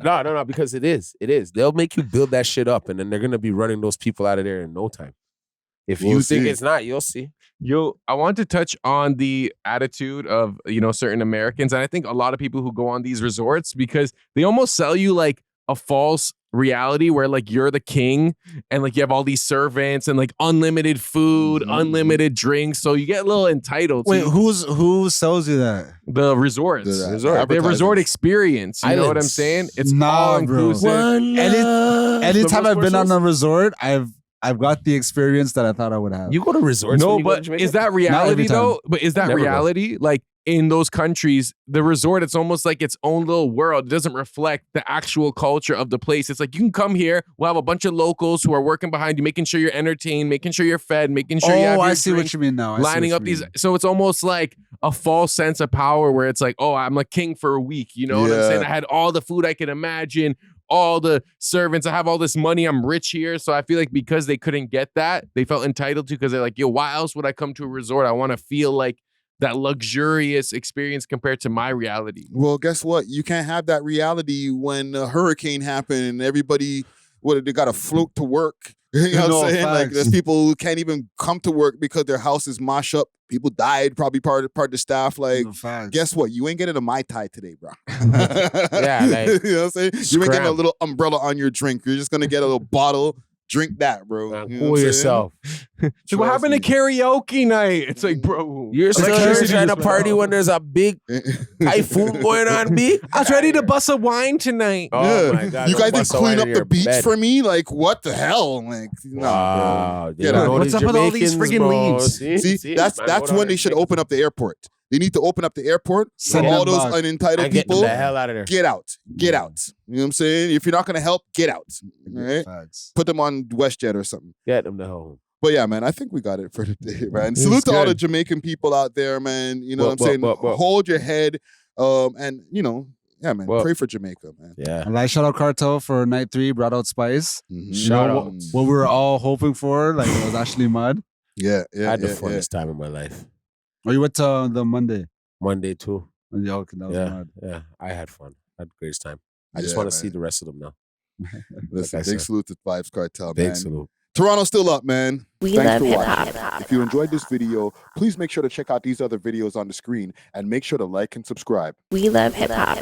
No, because it is. It is. They'll make you build that shit up, and then they're gonna be running those people out of there in no time. If you think it's not, you'll see. Yo, I want to touch on the attitude of, certain Americans. And I think a lot of people who go on these resorts, because they almost sell you like a false reality where like you're the king and like you have all these servants and like unlimited food, unlimited drinks. So you get a little entitled. Wait, who sells you that? The resorts. The resort experience. You know what I'm saying? It's all inclusive. Anytime I've been on a resort, I've got the experience that I thought I would have. You go to resorts. No, but is that reality though? But is that reality? Like in those countries, the resort, it's almost like its own little world. It doesn't reflect the actual culture of the place. It's like you can come here, we'll have a bunch of locals who are working behind you, making sure you're entertained, making sure you're fed, making sure you have your I see drink, what you mean now. lining up these. So it's almost like a false sense of power where it's like, oh, I'm a king for a week. You know what I'm saying? I had all the food I could imagine, all the servants, I have all this money, I'm rich here. So I feel like because they couldn't get that, they felt entitled to, because they're like, yo, why else would I come to a resort? I want to feel like that luxurious experience compared to my reality. Well, guess what? You can't have that reality when a hurricane happened and everybody, they got to float to work. You know what I'm saying? Like there's people who can't even come to work because their house is mosh up. People died, probably part of the staff. Like, guess what? You ain't getting a Mai Tai today, bro. Yeah, like, you know what I'm saying? You ain't getting a little umbrella on your drink. You're just gonna get a little bottle. Drink that, bro. Cool yourself. So what happened to karaoke night? It's like, bro, you're still here trying to party when there's a big typhoon going on, B? I was ready to bust a wine tonight. Oh my God. You guys didn't bust a clean wine up in the your beach bed. for me? Like, what the hell? Like, Wow. Get out. What's up with all these friggin' leaves? See, that's when they should open up the airport. They need to open up the airport. Send all them those back. unentitled And get people. the hell out of there. Get out. Get out. You know what I'm saying? If you're not gonna help, get out. All right? Facts. Put them on WestJet or something. Get them to home. But yeah, man, I think we got it for today, man. This Salute is to all good. the Jamaican people out there, man. You know what I'm Well, saying? well. Hold your head. And you know, yeah, man. Well. Pray for Jamaica, man. Yeah. And like shout out Cartel for night 3, brought out Spice. Mhm. Shout You know, out. what we were all hoping for, like it was actually mud. Yeah, yeah. I had the yeah, funnest time of my life. Or you went to the Monday. Monday too. Yeah, okay, that was Yeah, mad. yeah. I had fun. I had the greatest time. I just Yeah, want to man. see the rest of them now. Listen, Like I big said. salute to Vibes Cartel, Big man. salute. Toronto's still up, man. We Thanks love for hip watching. hop. If you enjoyed this video, please make sure to check out these other videos on the screen and make sure to like and subscribe. We love hip hop.